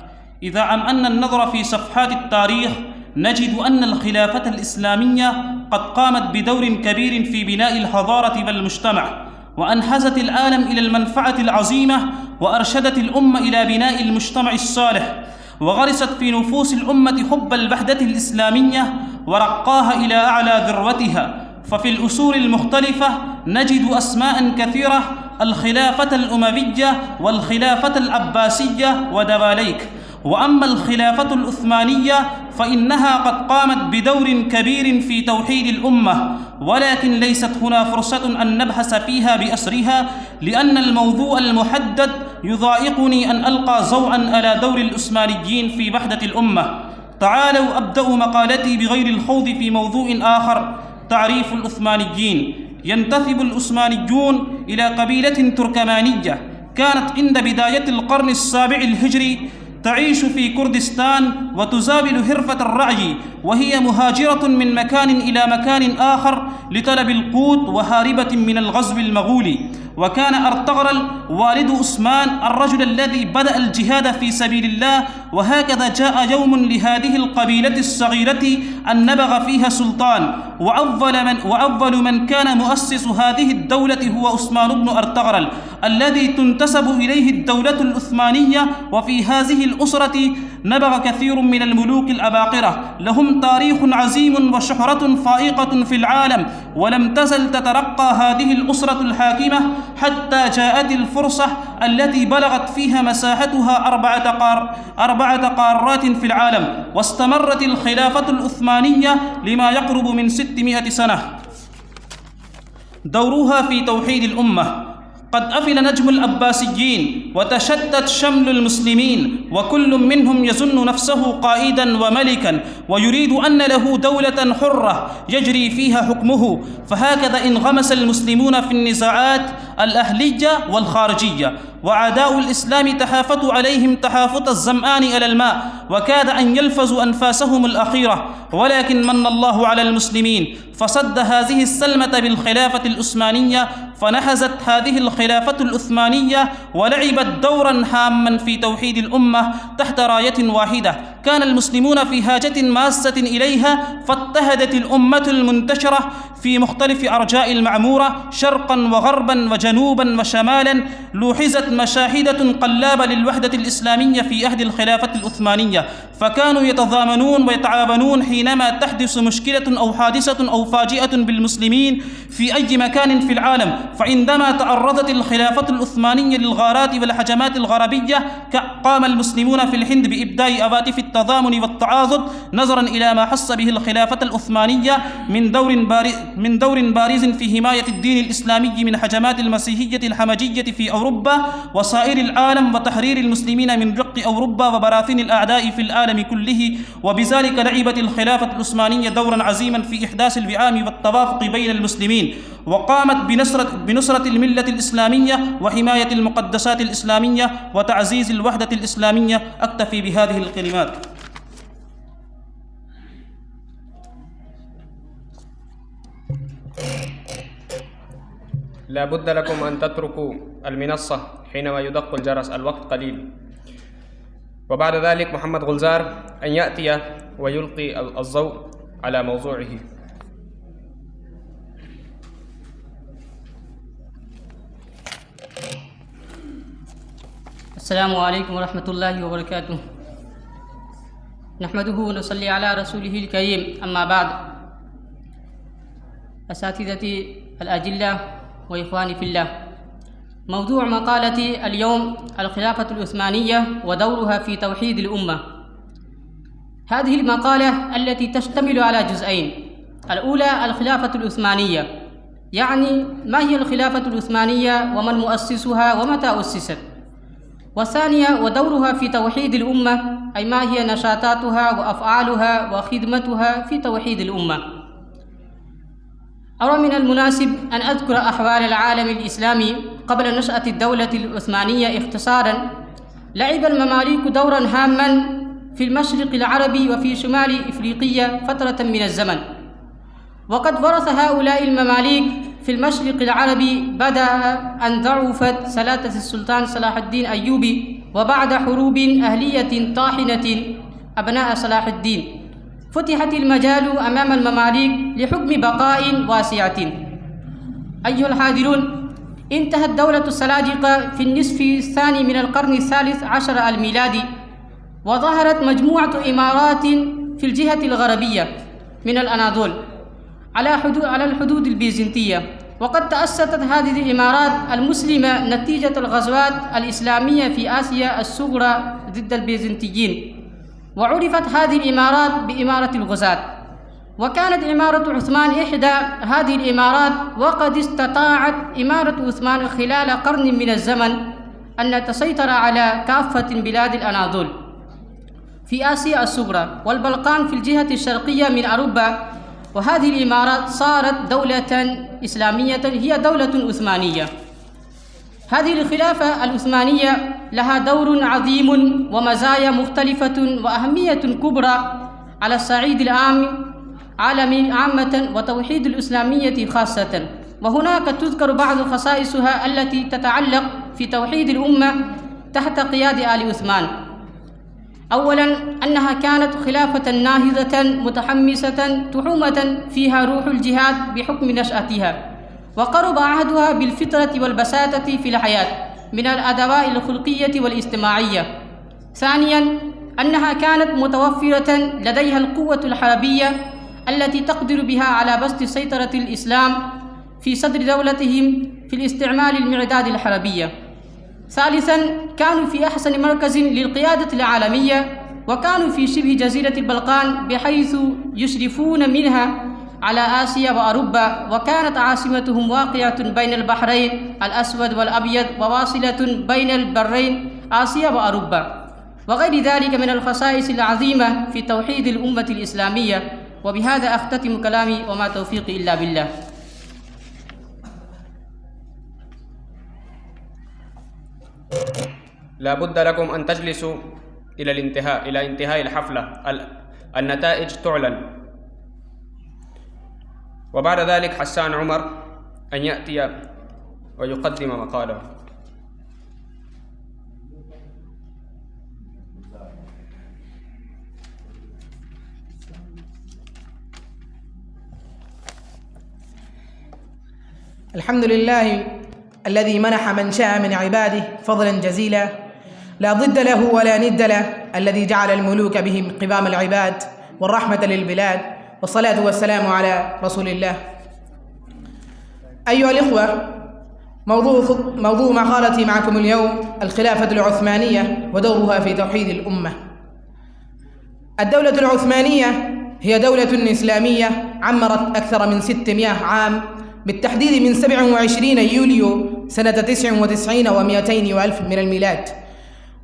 إذا أمأنا النظر في صفحات التاريخ نجد أن الخلافة الإسلامية قد قامت بدور كبير في بناء الحضارة والمجتمع، وأنحازت العالم إلى المنفعة العظيمة، وأرشدت الأمة إلى بناء المجتمع الصالح، وغرست في نفوس الأمة حب الوحدة الإسلامية ورقاها إلى أعلى ذروتها. ففي الأصول المختلفة نجد أسماء كثيرة: الخلافة الأموية والخلافة العباسية ودواليك. وأما الخلافة العثمانية فإنها قد قامت بدور كبير في توحيد الأمة، ولكن ليست هنا فرصة أن نبحث فيها بأسرها، لأن الموضوع المحدد يضايقني أن ألقى ضوءا على دور العثمانيين في وحدة الأمة. تعالوا أبدأ مقالتي بغير الخوض في موضوع آخر: تعريف العثمانيين. ينتسب العثمانيون إلى قبيلة تركمانية كانت عند بداية القرن السابع الهجري تعيش في كردستان وتزاول هرفة الرعي، وهي مهاجرة من مكان إلى مكان آخر لطلب القوت وهاربة من الغزو المغولي. وكان أرطغرل والد عثمان الرجل الذي بدأ الجهاد في سبيل الله، وهكذا جاء يوم لهذه القبيلة الصغيرة أن نبغ فيها سلطان، وأول من كان مؤسس هذه الدولة هو عثمان بن أرطغرل الذي تنتسب إليه الدولة العثمانية. وفي هذه الأسرة نبغ كثير من الملوك العباقرة لهم تاريخ عظيم وشهرة فائقة في العالم، ولم تزل تترقى هذه الأسرة الحاكمة حتى جاءت الفرصة التي بلغت فيها مساحتها 4 قارات في العالم، واستمرت الخلافة العثمانية لما يقرب من 600 سنة. دورها في توحيد الأمة. قد أفل نجم العباسيين وتشتت شمل المسلمين، وكل منهم يظن نفسه قائدا وملكا ويريد أن له دولة حرة يجري فيها حكمه. فهكذا انغمس المسلمون في النزاعات الأهلية والخارجية، وأعداء الإسلام تحافتوا عليهم تحافت الظمآن على الماء، وكاد أن يلفظوا أنفاسهم الأخيرة، ولكن من الله على المسلمين فصد هذه السلمة بالخلافة العثمانية، فنهزت هذه الخلافة العثمانية ولعبت دورا هاما في توحيد الأمة تحت راية واحدة كان المسلمون في حاجة ماسة إليها. فاتحدت الأمة المنتشرة في مختلف أرجاء المعمورة شرقا وغربا وجنوبا وشمالا. لوحظت مشاهد قلابة للوحدة الإسلامية في عهد الخلافة العثمانية، فكانوا يتضامنون ويتعاونون حينما تحدث مشكلة أو حادثة أو فاجئة بالمسلمين في أي مكان في العالم. فعندما تعرضت الخلافة العثمانية للغارات والهجمات الغربية قام المسلمون في الهند بإبداء هواتف التضامن والتعاضد، نظرا إلى ما حس به الخلافة العثمانية من دور بارز في حماية الدين الإسلامي من هجمات المسيحية الهمجية في أوروبا وسائر العالم، وتحرير المسلمين من رق أوروبا وبراثن الأعداء في العالم كله. وبذلك لعبت الخلافة العثمانية دورا عظيما في إحداث الوئام والتوافق بين المسلمين، وقامت بنصرة الملة الإسلامية وحماية المقدسات الإسلامية وتعزيز الوحدة الإسلامية. أكتفي بهذه الكلمات. لا بد لكم أن تتركوا المنصة حينما يدق الجرس، الوقت قليل. وبعد ذلك محمد غلزار أن يأتي ويلقي الضوء على موضوعه. السلام عليكم ورحمة الله وبركاته. نحمده ونصلي على رسوله الكريم. أما بعد، أساتذتي الأجلة وإخواني في الله، موضوع مقالتي اليوم الخلافة العثمانية ودورها في توحيد الأمة. هذه المقالة التي تشتمل على جزئين: الأولى الخلافة العثمانية، يعني ما هي الخلافة العثمانية ومن مؤسسها ومتى أسست، والثانية ودورها في توحيد الأمة، أي ما هي نشاطاتها وأفعالها وخدمتها في توحيد الأمة. أرى من المناسب أن أذكر أحوال العالم الإسلامي قبل نشأة الدولة العثمانية اختصارا، لعب المماليك دورا هاما في المشرق العربي وفي شمال إفريقيا فترة من الزمن، وقد ورث هؤلاء المماليك في المشرق العربي بدأ أن ضعفت سلطة السلطان صلاح الدين الأيوبي، وبعد حروب أهلية طاحنة أبناء صلاح الدين فتحت المجال أمام المماليك لحكم بقاء واسعة. أيها الحاضرون، انتهت دولة السلاجقة في النصف الثاني من القرن الثالث عشر الميلادي، وظهرت مجموعة إمارات في الجهة الغربية من الأناضول على الحدود البيزنطية، وقد تأسست هذه الإمارات المسلمة نتيجة الغزوات الإسلامية في آسيا الصغرى ضد البيزنطيين، وعرفت هذه الإمارات بإمارة الغزاة. وكانت إمارة عثمان إحدى هذه الإمارات، وقد استطاعت إمارة عثمان خلال قرن من الزمن أن تسيطر على كافة بلاد الأناضول في آسيا الصغرى والبلقان في الجهة الشرقية من أوروبا، وهذه الإمارات صارت دولة إسلامية هي دولة عثمانية. هذه الخلافة العثمانية لها دور عظيم ومزايا مختلفة وأهمية كبرى على الصعيد العام عامة وتوحيد الإسلامية خاصة، وهناك تذكر بعض خصائصها التي تتعلق في توحيد الأمة تحت قيادة آل عثمان. أولاً، أنها كانت خلافة ناهضة متحمسة تحومة فيها روح الجهاد بحكم نشأتها، وقرب عهدها بالفطرة والبساطة في الحياة من الأدواء الخلقية والاجتماعية. ثانياً، أنها كانت متوفرة لديها القوة الحربية التي تقدر بها على بسط سيطرة الإسلام في صدر دولتهم في الاستعمال المعدات الحربية. ثالثاً، كانوا في أحسن مركز للقيادة العالمية، وكانوا في شبه جزيرة البلقان بحيث يشرفون منها على آسيا وأوروبا، وكانت عاصمتهم واقعة بين البحرين الأسود والأبيض وواصلة بين البرين آسيا وأوروبا، وغير ذلك من الخصائص العظيمة في توحيد الأمة الإسلامية. وبهذا أختتم كلامي، وما توفيقي إلا بالله. لا بد لكم أن تجلسوا إلى انتهاء الحفلة. النتائج تعلن، وبعد ذلك حسان عمر أن يأتي ويقدم مقاله. الحمد لله الذي منح من شاء من عباده فضلا جزيلا لا ضد له ولا ند له، الذي جعل الملوك بهم قوام العباد والرحمة للبلاد، والصلاة والسلام على رسول الله. أيها الإخوة، موضوع مقالتي معكم اليوم الخلافة العثمانية ودورها في توحيد الأمة. الدولة العثمانية هي دولة إسلامية عمرت أكثر من 600 عام، بالتحديد من 27 يوليو سنة 99 و200 وألف من الميلاد،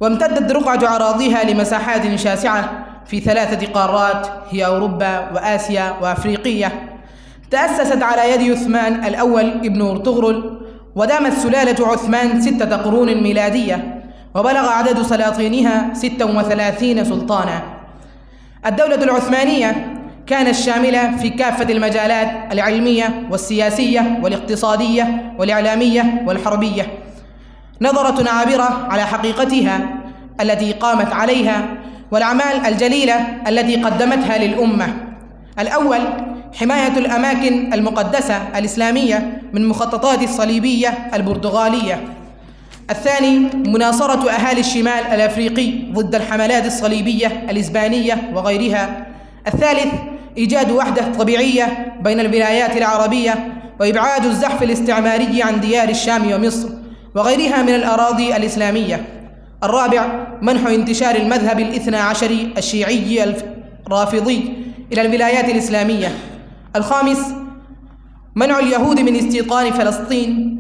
وامتدت رقعة أراضيها لمساحات شاسعة في 3 قارات هي أوروبا وآسيا وأفريقيا. تأسست على يد عثمان الأول ابن أرطغرل، ودامت سلالة عثمان 6 قرون ميلادية، وبلغ عدد سلاطينها 36 سلطانا. الدولة العثمانية كانت شاملة في كافة المجالات العلمية والسياسية والاقتصادية والإعلامية والحربية. نظرة عابرة على حقيقتها التي قامت عليها والأعمال الجليلة التي قدمتها للأمة. الأول، حماية الأماكن المقدسة الإسلامية من مخططات الصليبية البرتغالية. الثاني، مناصرة أهالي الشمال الأفريقي ضد الحملات الصليبية الإسبانية وغيرها. الثالث، إيجاد وحدة طبيعية بين الولايات العربية وإبعاد الزحف الاستعماري عن ديار الشام ومصر وغيرها من الأراضي الإسلامية. الرابع، منح انتشار المذهب الاثنى عشري الشيعي الرافضي إلى الولايات الإسلامية. الخامس، منع اليهود من استيطان فلسطين،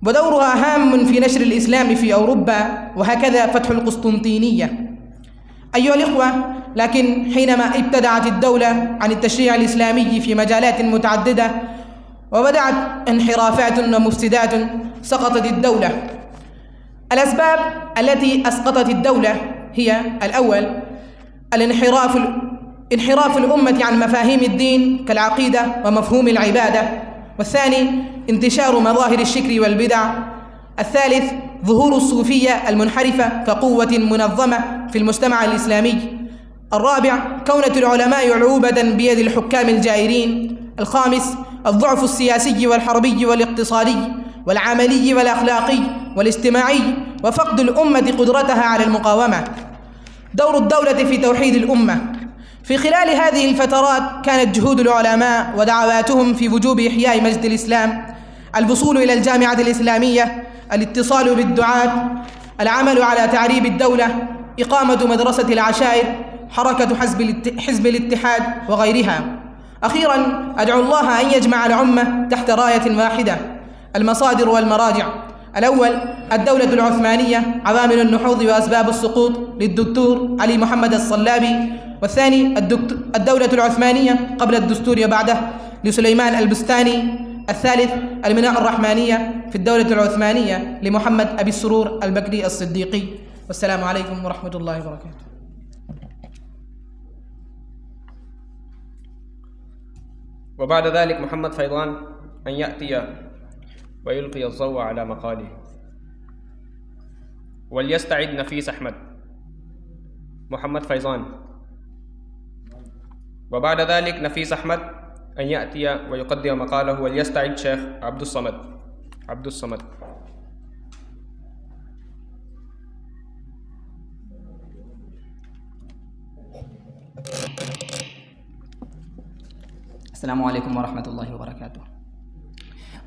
ودورها هام في نشر الإسلام في أوروبا، وهكذا فتح القسطنطينية. أيها الإخوة، لكن حينما ابتدعت الدولة عن التشريع الإسلامي في مجالات متعددة وبدأت انحرافات ومفسدات، سقطت الدولة. الأسباب التي أسقطت الدولة هي: الأول انحراف الأمة عن مفاهيم الدين كالعقيدة ومفهوم العبادة. والثاني انتشار مظاهر الشكر والبدع. الثالث ظهور الصوفية المنحرفة كقوة منظمة في المجتمع الإسلامي. الرابع كونة العلماء عروبة بيد الحكام الجائرين. الخامس الضعف السياسي والحربي والاقتصادي والعملي والأخلاقي والاجتماعي وفقد الأمة قدرتها على المقاومة. دور الدولة في توحيد الأمة: في خلال هذه الفترات كانت جهود العلماء ودعواتهم في وجوب إحياء مجد الإسلام، الوصول إلى الجامعة الإسلامية، الاتصال بالدعاة، العمل على تعريب الدولة، إقامة مدرسة العشائر، حركة حزب الاتحاد وغيرها. أخيراً أدعو الله أن يجمع الأمة تحت راية واحدة. المصادر والمراجع: الأول الدولة العثمانية، عوامل النهوض وأسباب السقوط للدكتور علي محمد الصلابي. والثاني الدولة العثمانية قبل الدستور وبعده لسليمان البستاني. الثالث المناء الرحمانية في الدولة العثمانية لمحمد أبي السرور البكري الصديقي. والسلام عليكم ورحمة الله وبركاته. وبعد ذلك محمد فيضان أن يأتي ويلقي الضوء على مقاله. وليستعد نفيس أحمد. محمد فيضان. وبعد ذلك نفيس أحمد أن يأتي ويقدم مقاله. وليستعد شيخ عبد الصمد. السلام عليكم ورحمة الله وبركاته.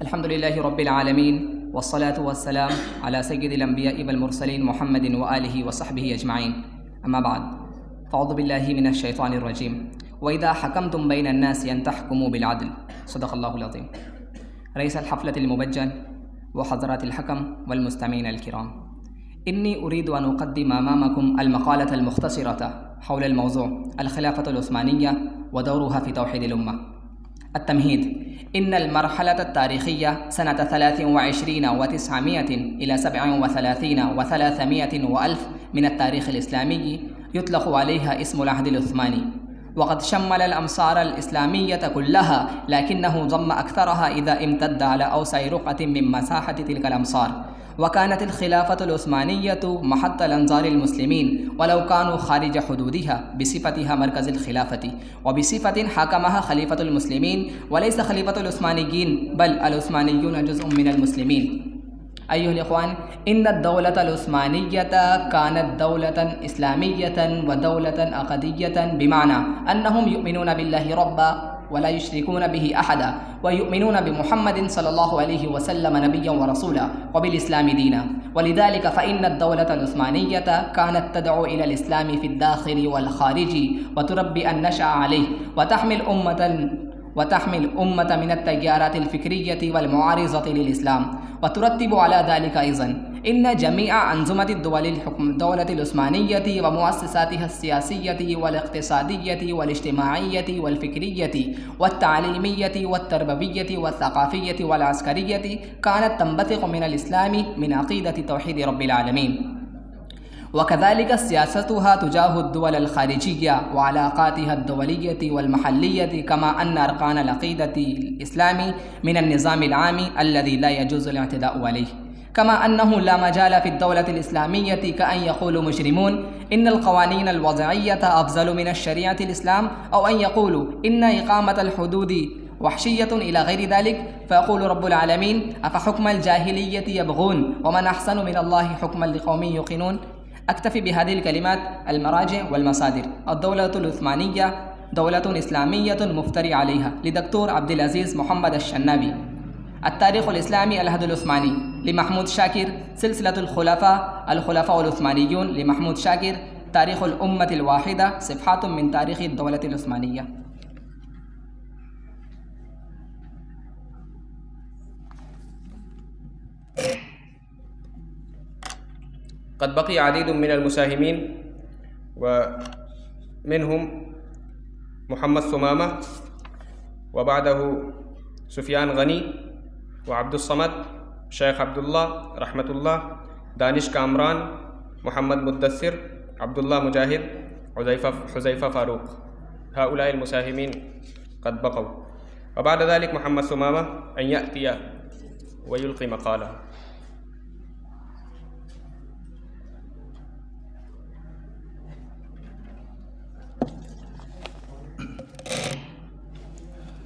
الحمد لله رب العالمين، والصلاة والسلام على سيد الأنبياء والمرسلين محمد وآله وصحبه أجمعين. أما بعد، فأعوذ بالله من الشيطان الرجيم. وإذا حكمتم بين الناس أن تحكموا بالعدل. صدق الله العظيم. رئيس الحفلة المبجل وحضرات الحكم والمستمعين الكرام، إني أريد أن أقدم أمامكم المقالة المختصرة حول الموضوع الخلافة العثمانية ودورها في توحيد الأمة. التمهيد: إن المرحلة التاريخية سنة 23 و900 إلى 37 و300 وألف من التاريخ الإسلامي يطلق عليها اسم العهد العثماني، وقد شمل الأمصار الإسلامية كلها، لكنه ضم أكثرها إذا امتد على أوسع رقعة من مساحة تلك الأمصار. وكانت الخلافة العثمانية محط الأنظار المسلمين ولو كانوا خارج حدودها بصفتها مركز الخلافة، وبصفة حكمها خليفة المسلمين وليس خليفة العثمانيين، بل العثمانيون جزء من المسلمين. أيها الإخوان، إن الدولة العثمانية كانت دولة إسلامية ودولة عقدية، بمعنى أنهم يؤمنون بالله ربا ولا يشركون به أحدا، ويؤمنون بمحمد صلى الله عليه وسلم نبيا ورسولا، وبالإسلام دينا. ولذلك فإن الدولة العثمانية كانت تدعو إلى الإسلام في الداخل والخارج، وتربي النشأ عليه، وتحمل أمة من التيارات الفكرية والمعارضة للإسلام. وترتب على ذلك أيضا إن جميع أنظمة الدولة العثمانية ومؤسساتها السياسية والاقتصادية والاجتماعية والفكرية والتعليمية والتربوية والثقافية والعسكرية كانت تنبثق من الإسلام من عقيدة توحيد رب العالمين. وكذلك سياستها تجاه الدول الخارجية وعلاقاتها الدولية والمحلية، كما أن أركان العقيدة الإسلامي من النظام العام الذي لا يجوز الاعتداء عليه. كما أنه لا مجال في الدولة الإسلامية كأن يقول مجرمون إن القوانين الوضعية أفضل من الشريعة الإسلام، أو أن يقولوا إن إقامة الحدود وحشية إلى غير ذلك. فيقول رب العالمين: أفحكم الجاهلية يبغون ومن أحسن من الله حكما لقوم يوقنون. أكتفي بهذه الكلمات. المراجع والمصادر: الدولة العثمانية دولة إسلامية مفتري عليها لدكتور عبد العزيز محمد الشنابي. التاريخ الإسلامي العهد العثماني لمحمود شاكر. سلسلة الخلفاء العثمانيون لمحمود شاكر. تاريخ الأمة الواحدة، صفحات من تاريخ الدولة العثمانية. قد بقي عديد من المساهمين، ومنهم محمد ثمامة، وبعده سفيان غني، وعبد الصمد، شيخ عبد الله رحمة الله، دانش كامران، محمد مدثر، عبد الله مجاهد، حذيفة فاروق. هؤلاء المساهمين قد بقوا. وبعد ذلك محمد ثمامة أن يأتي ويلقي مقاله.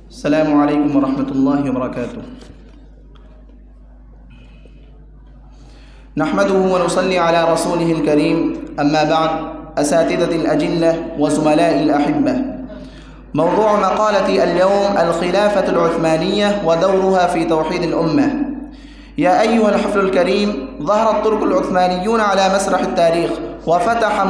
السلام عليكم ورحمة الله وبركاته. نحمده ونصلي على رسوله الكريم. أما بعد، أساتذة الأجلة وزملاء الأحبة، موضوع مقالة اليوم الخلافة العثمانية ودورها في توحيد الأمة. يا أيها الحفل الكريم، ظهر الترك العثمانيون على مسرح التاريخ، وفتح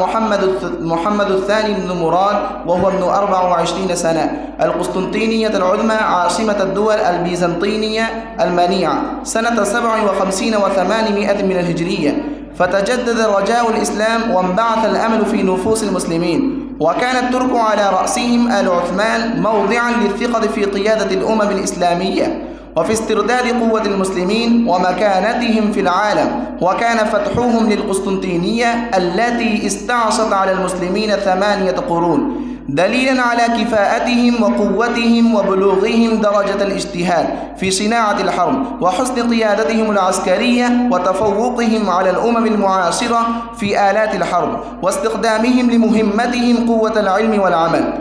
محمد الثاني بن مراد وهو ابن 24 سنة القسطنطينية العظمى عاصمة الدول البيزنطينية المنيعة سنة 57 و800 من الهجرية، فتجدد رجاء الإسلام وانبعث الأمل في نفوس المسلمين، وكان الترك على رأسهم آل عثمان موضعا للثقة في قيادة الأمم الإسلامية وفي استرداد قوة المسلمين ومكانتهم في العالم، وكان فتحهم للقسطنطينية التي استعصت على المسلمين 8 قرون دليلا على كفاءتهم وقوتهم وبلوغهم درجة الاجتهاد في صناعة الحرب وحسن قيادتهم العسكرية وتفوقهم على الأمم المعاصرة في آلات الحرب واستخدامهم لمهمتهم قوة العلم والعمل.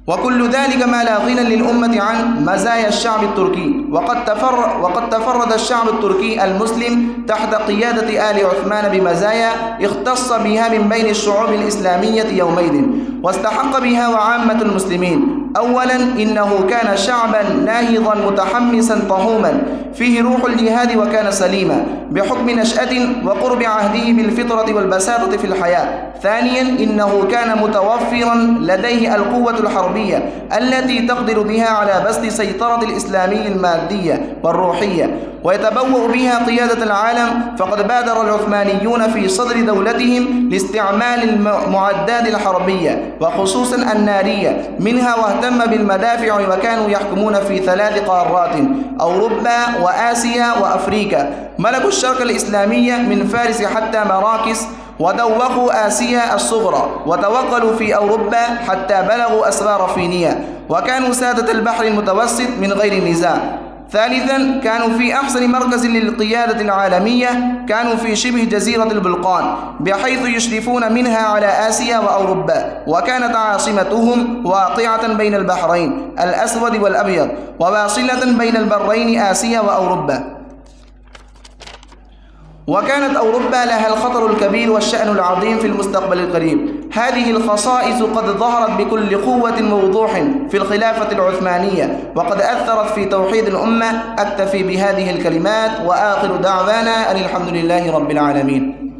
وكل ذلك ما لا غنى للأمة عن مزايا الشعب التركي، وقد تفرد الشعب التركي المسلم تحت قيادة آل عثمان بمزايا اختص بها من بين الشعوب الإسلامية يومئذ واستحق بها وعامة المسلمين. أولا، إنه كان شعبا ناهضا متحمسا طهوما فيه روح الجهاد وكان سليما بحكم نشأة وقرب عهده بالفطرة والبساطة في الحياة. ثانيا، إنه كان متوفرا لديه القوة الحربية التي تقدر بها على بسط سيطرة الإسلامي المادية والروحية ويتبوأ بها قيادة العالم، فقد بادر العثمانيون في صدر دولتهم لاستعمال المعدات الحربية وخصوصا النارية منها، واهتم بالمدافع، وكانوا يحكمون في 3 قارات: أوروبا وآسيا وأفريقيا. ملكوا الشرق الإسلامية من فارس حتى مراكش، ودوخوا آسيا الصغرى، وتوغلوا في أوروبا حتى بلغوا أسرار فينيا، وكانوا سادة البحر المتوسط من غير نزاع. ثالثا، كانوا في أحسن مركز للقيادة العالمية، كانوا في شبه جزيرة البلقان بحيث يشرفون منها على آسيا وأوروبا، وكانت عاصمتهم واقعة بين البحرين الأسود والأبيض وواصلة بين البرين آسيا وأوروبا. وكانت أوروبا لها الخطر الكبير والشأن العظيم في المستقبل القريب. هذه الخصائص قد ظهرت بكل قوة ووضوح في الخلافة العثمانية وقد أثرت في توحيد الأمة. أكتفي بهذه الكلمات، وآخر دعوانا أن الحمد لله رب العالمين.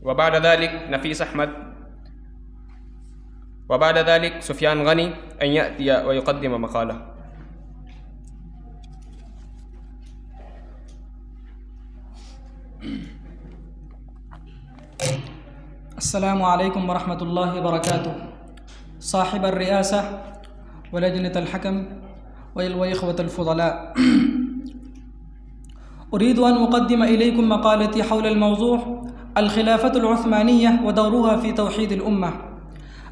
وبعد ذلك نفيس أحمد، وبعد ذلك سفيان غني أن يأتي ويقدم مقاله. السلام عليكم ورحمة الله وبركاته. صاحب الرئاسة ولجنة الحكم والإخوة الفضلاء، أريد أن أقدم إليكم مقالتي حول الموضوع الخلافة العثمانية ودورها في توحيد الأمة.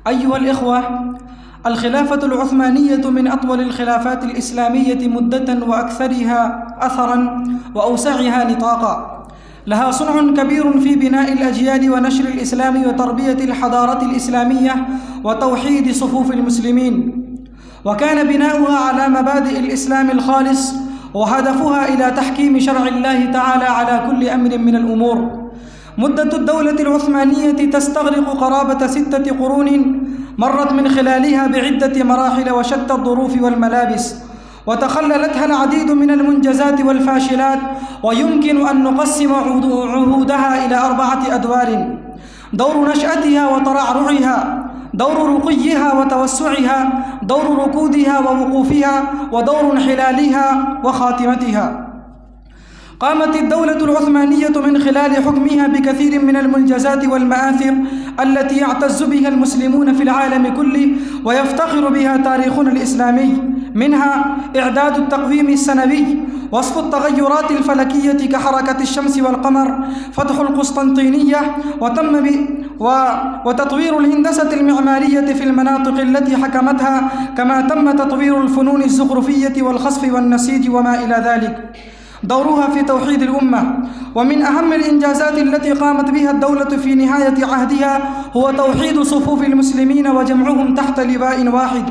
أيها الإخوة، الخلافة العثمانية من أطول الخلافات الإسلامية مدة وأكثرها أثراً وأوسعها نطاقاً. لها صنع كبير في بناء الأجيال ونشر الإسلام وتربية الحضارة الإسلامية وتوحيد صفوف المسلمين، وكان بناؤها على مبادئ الإسلام الخالص وهدفها إلى تحكيم شرع الله تعالى على كل أمر من الأمور. مدة الدولة العثمانية تستغرق قرابة 6 قرون مرت من خلالها بعدة مراحل وشتى الظروف والملابس، وتخللتها العديد من المنجزات والفاشلات، ويمكن أن نقسم عهودها إلى 4 أدوار: دور نشأتها وترعرعها، دور رقيها وتوسعها، دور ركودها ووقوفها، ودور انحلالها وخاتمتها. قامت الدولة العثمانية من خلال حكمها بكثير من المنجزات والمآثر التي يعتز بها المسلمون في العالم كله ويفتخر بها تاريخنا الإسلامي، منها إعداد التقويم السنوي، وصف التغيرات الفلكية كحركة الشمس والقمر، فتح القسطنطينية، وتطوير الهندسة المعمارية في المناطق التي حكمتها، كما تم تطوير الفنون الزخرفية والخصف والنسيج وما إلى ذلك. دورها في توحيد الأمة، ومن أهم الإنجازات التي قامت بها الدولة في نهاية عهدها هو توحيد صفوف المسلمين وجمعهم تحت لواء واحد.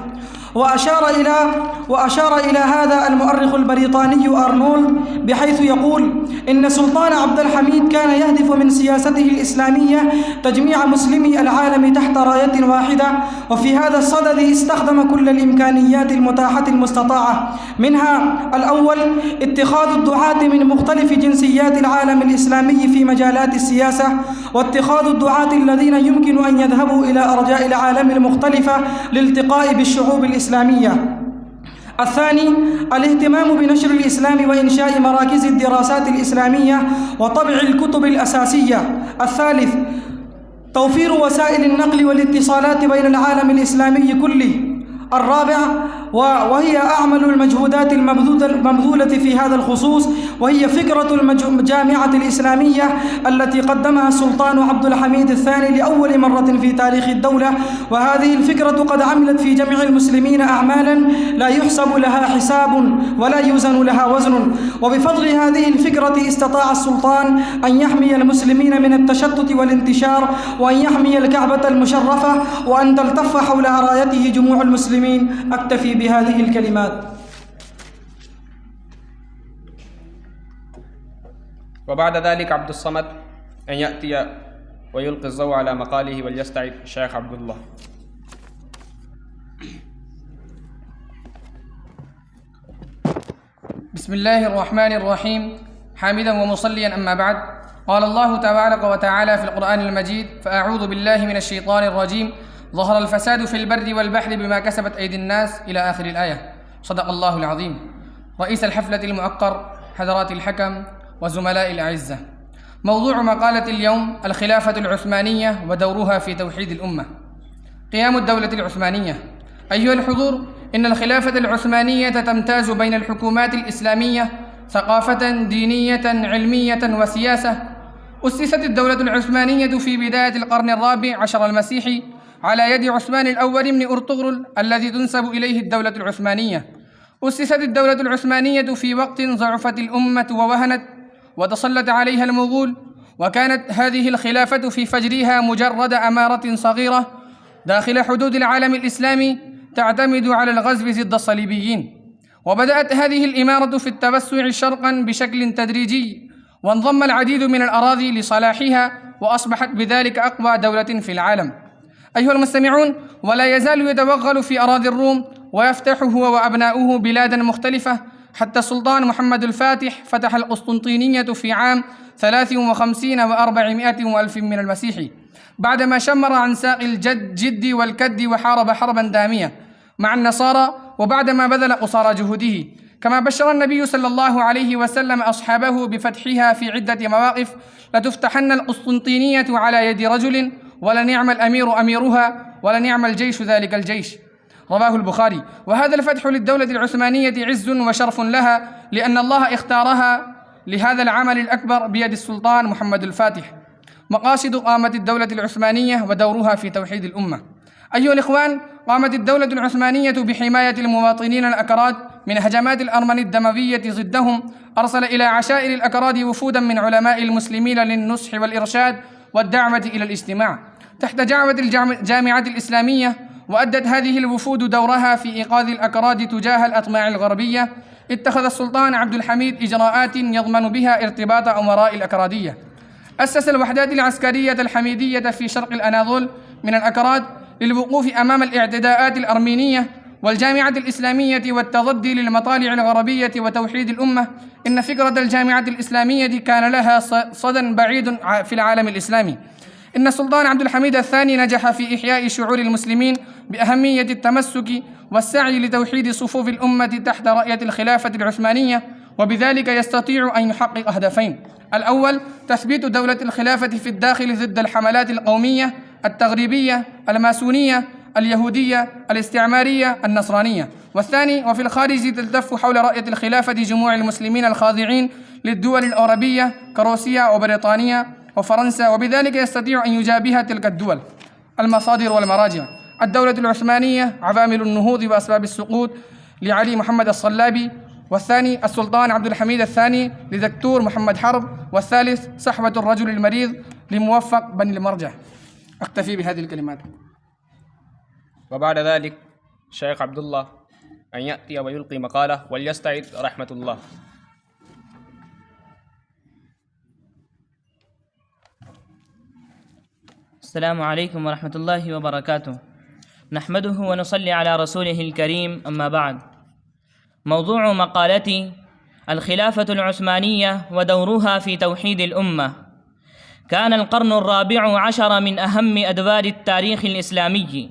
وأشار إلى هذا المؤرخ البريطاني أرنولد بحيث يقول إن سلطان عبد الحميد كان يهدف من سياسته الإسلامية تجميع مسلمي العالم تحت راية واحدة، وفي هذا الصدد استخدم كل الإمكانيات المتاحة المستطاعة، منها الأول اتخاذ الدعاة من مختلف جنسيات العالم الإسلامي في مجالات السياسة، واتخاذ الدعاة الذين يمكن أن يذهبوا إلى أرجاء العالم المختلفة للالتقاء بالشعوب الإسلامية. الثاني الاهتمام بنشر الإسلام وإنشاء مراكز الدراسات الإسلامية وطبع الكتب الأساسية. الثالث توفير وسائل النقل والاتصالات بين العالم الإسلامي كله. الرابع وهي أعمل المجهودات المبذولة في هذا الخصوص، وهي فكرة الجامعة الإسلامية التي قدمها السلطان عبد الحميد الثاني لأول مرة في تاريخ الدولة، وهذه الفكرة قد عملت في جمع المسلمين أعمالا لا يحسب لها حساب ولا يوزن لها وزن، وبفضل هذه الفكرة استطاع السلطان أن يحمي المسلمين من التشتت والانتشار، وأن يحمي الكعبة المشرفة، وأن تلتف حول رايته جموع المسلمين. أكتفي بهذه الكلمات. وبعد ذلك عبد الصمد أن يأتي ويلقي الضوء على مقاله، وليستعد الشيخ عبد الله. بسم الله الرحمن الرحيم، حامدا ومصليا، أما بعد. قال الله تبارك وتعالى في القرآن المجيد: فأعوذ بالله من الشيطان الرجيم، ظهر الفساد في البر والبحر بما كسبت أيدي الناس، إلى آخر الآية. صدق الله العظيم. رئيس الحفلة المؤقر، حضرات الحكم وزملاء الأعزة، موضوع مقالة اليوم الخلافة العثمانية ودورها في توحيد الأمة. قيام الدولة العثمانية. أيها الحضور، إن الخلافة العثمانية تمتاز بين الحكومات الإسلامية ثقافة، دينية، علمية وسياسة. أسست الدولة العثمانية في بداية القرن الرابع عشر المسيحي على يد عثمان الأول بن أرطغرل الذي تنسب إليه الدولة العثمانية. أسست الدولة العثمانية في وقت ضعفت الأمة ووهنت وتسلط عليها المغول، وكانت هذه الخلافة في فجرها مجرد أمارة صغيرة داخل حدود العالم الإسلامي تعتمد على الغزو ضد الصليبيين. وبدأت هذه الإمارة في التوسع شرقا بشكل تدريجي، وانضم العديد من الأراضي لصلاحها، وأصبحت بذلك أقوى دولة في العالم. أيها المستمعون، ولا يزال يتوغل في أراضي الروم ويفتح هو وأبناؤه بلادا مختلفة، حتى السلطان محمد الفاتح فتح القسطنطينية في عام 53 و400 وألف من المسيحي، بعدما شمر عن ساق الجد والكد وحارب حربا دامية مع النصارى، وبعدما بذل قصارى جهوده. كما بشر النبي صلى الله عليه وسلم أصحابه بفتحها في عدة مواقف: لتفتحن القسطنطينية على يد رجل، ولنعم الأمير أميرها، ولنعم الجيش ذلك الجيش. رواه البخاري. وهذا الفتح للدولة العثمانية عز وشرف لها، لأن الله اختارها لهذا العمل الأكبر بيد السلطان محمد الفاتح. مقاصد قامت الدولة العثمانية ودورها في توحيد الأمة. أيها الإخوان، قامت الدولة العثمانية بحماية المواطنين الأكراد من هجمات الأرمن الدموية ضدهم. أرسل إلى عشائر الأكراد وفودا من علماء المسلمين للنصح والإرشاد والدعوة إلى الاجتماع تحت دعوة الجامعة الإسلامية. وأدت هذه الوفود دورها في إيقاظ الأكراد تجاه الأطماع الغربية. اتخذ السلطان عبد الحميد إجراءات يضمن بها ارتباط أمراء الأكرادية. أسس الوحدات العسكرية الحميدية في شرق الأناضول من الأكراد للوقوف أمام الاعتداءات الأرمينية، والجامعة الإسلامية والتضدي للمطالع الغربية وتوحيد الأمة. إن فكرة الجامعة الإسلامية كان لها صدى بعيد في العالم الإسلامي. إن السلطان عبد الحميد الثاني نجح في إحياء شعور المسلمين بأهمية التمسك والسعي لتوحيد صفوف الأمة تحت رأية الخلافة العثمانية، وبذلك يستطيع أن يحقق هدفين: الأول تثبيت دولة الخلافة في الداخل ضد الحملات القومية التغريبية الماسونية اليهودية الاستعمارية النصرانية، والثاني وفي الخارج تلتف حول رؤية الخلافة جموع المسلمين الخاضعين للدول الأوروبية كروسيا وبريطانيا وفرنسا، وبذلك يستطيع أن يجابه تلك الدول. المصادر والمراجع: الدولة العثمانية، عوامل النهوض وأسباب السقوط لعلي محمد الصلابي، والثاني السلطان عبد الحميد الثاني لدكتور محمد حرب، والثالث صحوة الرجل المريض لموفق بن المرجع. أكتفي بهذه الكلمات. وبعد ذلك الشيخ عبد الله أن يأتي ويلقي مقالة وليستعد رحمة الله. السلام عليكم ورحمة الله وبركاته. نحمده ونصلي على رسوله الكريم، أما بعد. موضوع مقالتي: الخلافة العثمانية ودورها في توحيد الأمة. كان القرن الرابع عشر من أهم أدوار التاريخ الإسلامي،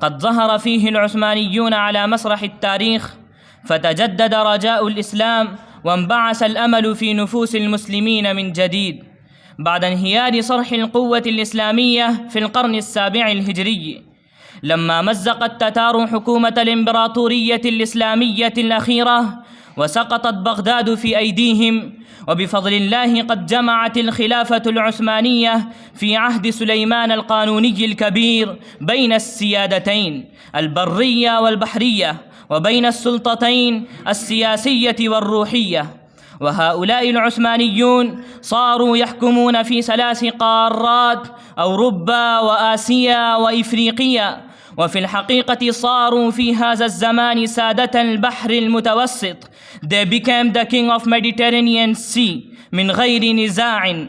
قد ظهر فيه العثمانيون على مسرح التاريخ، فتجدد رجاء الإسلام وانبعث الأمل في نفوس المسلمين من جديد بعد انهيار صرح القوة الإسلامية في القرن السابع الهجري، لما مزق التتار حكومة الإمبراطورية الإسلامية الأخيرة وسقطت بغداد في أيديهم. وبفضل الله قد جمعت الخلافة العثمانية في عهد سليمان القانوني الكبير بين السيادتين البرية والبحرية، وبين السلطتين السياسية والروحية. وهؤلاء العثمانيون صاروا يحكمون في 3 قارات: أوروبا وآسيا وإفريقيا، وفي الحقيقة صاروا في هذا الزمان سادة البحر المتوسط. They became the king of Mediterranean Sea من غير نزاع.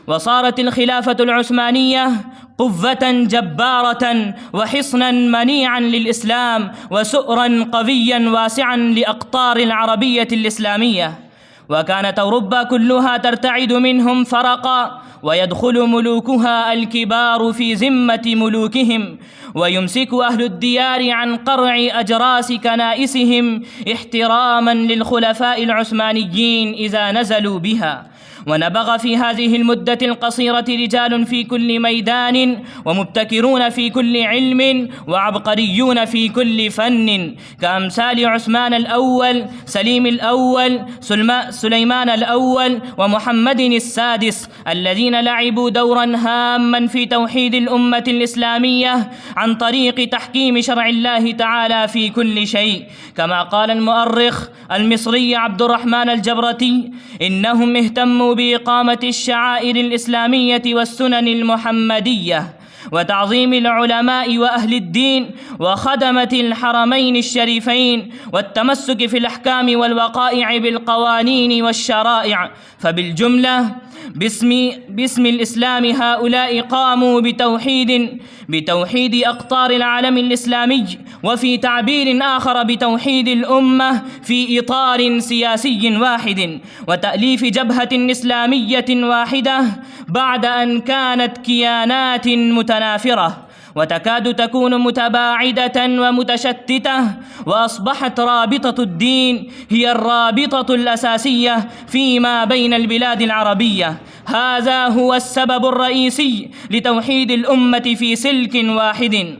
وصارت الخلافة العثمانية قوة جبارة وحصنا منيعا للإسلام وسؤرا قويا واسعا لأقطار العربية الإسلامية. وكانت أوروبا كلها ترتعد منهم فرقا، ويدخل ملوكها الكبار في ذمة ملوكهم، ويمسك أهل الديار عن قرع أجراس كنائسهم احتراما للخلفاء العثمانيين إذا نزلوا بها. ونبغ في هذه المدة القصيرة رجال في كل ميدان، ومبتكرون في كل علم، وعبقريون في كل فن، كأمثال عثمان الأول، سليم الأول، سليمان الأول، ومحمد السادس، الذين لعبوا دورا هاما في توحيد الأمة الإسلامية عن طريق تحكيم شرع الله تعالى في كل شيء. كما قال المؤرخ المصري عبد الرحمن الجبرتي: إنهم اهتموا بإقامة الشعائر الإسلامية والسنن المحمدية، وتعظيم العلماء وأهل الدين، وخدمة الحرمين الشريفين، والتمسك في الأحكام والوقائع بالقوانين والشرائع. فبالجملة باسم الإسلام هؤلاء قاموا بتوحيد أقطار العالم الإسلامي، وفي تعبير آخر بتوحيد الأمة في إطار سياسي واحد، وتأليف جبهة إسلامية واحدة بعد أن كانت كيانات متنافرة، وتكاد تكون متباعدة ومتشتتة، وأصبحت رابطة الدين هي الرابطة الأساسية فيما بين البلاد العربية. هذا هو السبب الرئيسي لتوحيد الأمة في سلك واحد.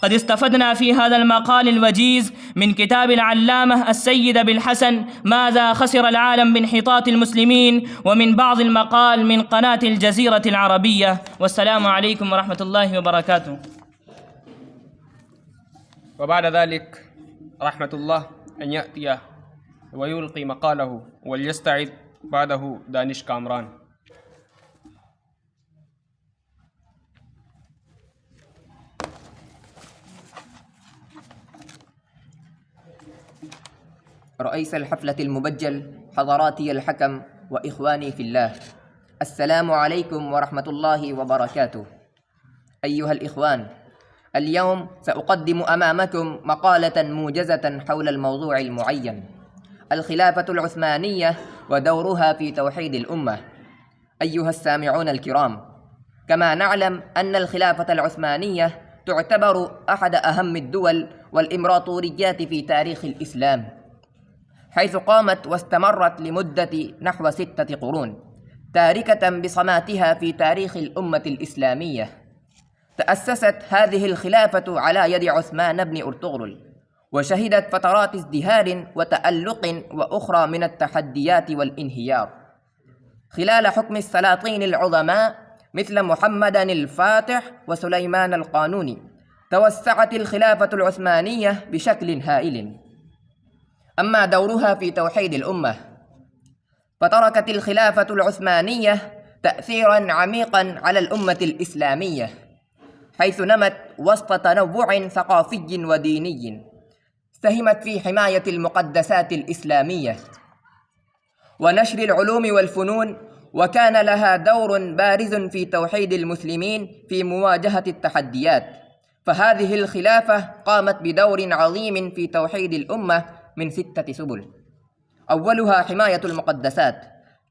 قد استفدنا في هذا المقال الوجيز من كتاب العلامة السيد بالحسن ماذا خسر العالم بانحطاط المسلمين، ومن بعض المقال من قناة الجزيرة العربية. والسلام عليكم ورحمة الله وبركاته. وبعد ذلك رحمة الله أن يأتي ويلقي مقاله وليستعد بعده دانش كامران. رئيس الحفلة المبجل، حضراتي الحكم وإخواني في الله، السلام عليكم ورحمة الله وبركاته. أيها الإخوان، اليوم سأقدم أمامكم مقالة موجزة حول الموضوع المعين: الخلافة العثمانية ودورها في توحيد الأمة. أيها السامعون الكرام، كما نعلم أن الخلافة العثمانية تعتبر أحد أهم الدول والإمبراطوريات في تاريخ الإسلام، حيث قامت واستمرت لمدة نحو 6 قرون، تاركة بصماتها في تاريخ الأمة الإسلامية. تأسست هذه الخلافة على يد عثمان بن أرطغرل، وشهدت فترات ازدهار وتألق وأخرى من التحديات والانهيار. خلال حكم السلاطين العظماء مثل محمد الفاتح وسليمان القانوني توسعت الخلافة العثمانية بشكل هائل. أما دورها في توحيد الأمة، فتركت الخلافة العثمانية تأثيرا عميقا على الأمة الإسلامية، حيث نمت وسط تنوع ثقافي وديني. ساهمت في حماية المقدسات الإسلامية ونشر العلوم والفنون، وكان لها دور بارز في توحيد المسلمين في مواجهة التحديات. فهذه الخلافة قامت بدور عظيم في توحيد الأمة من 6 سبل. أولها حماية المقدسات.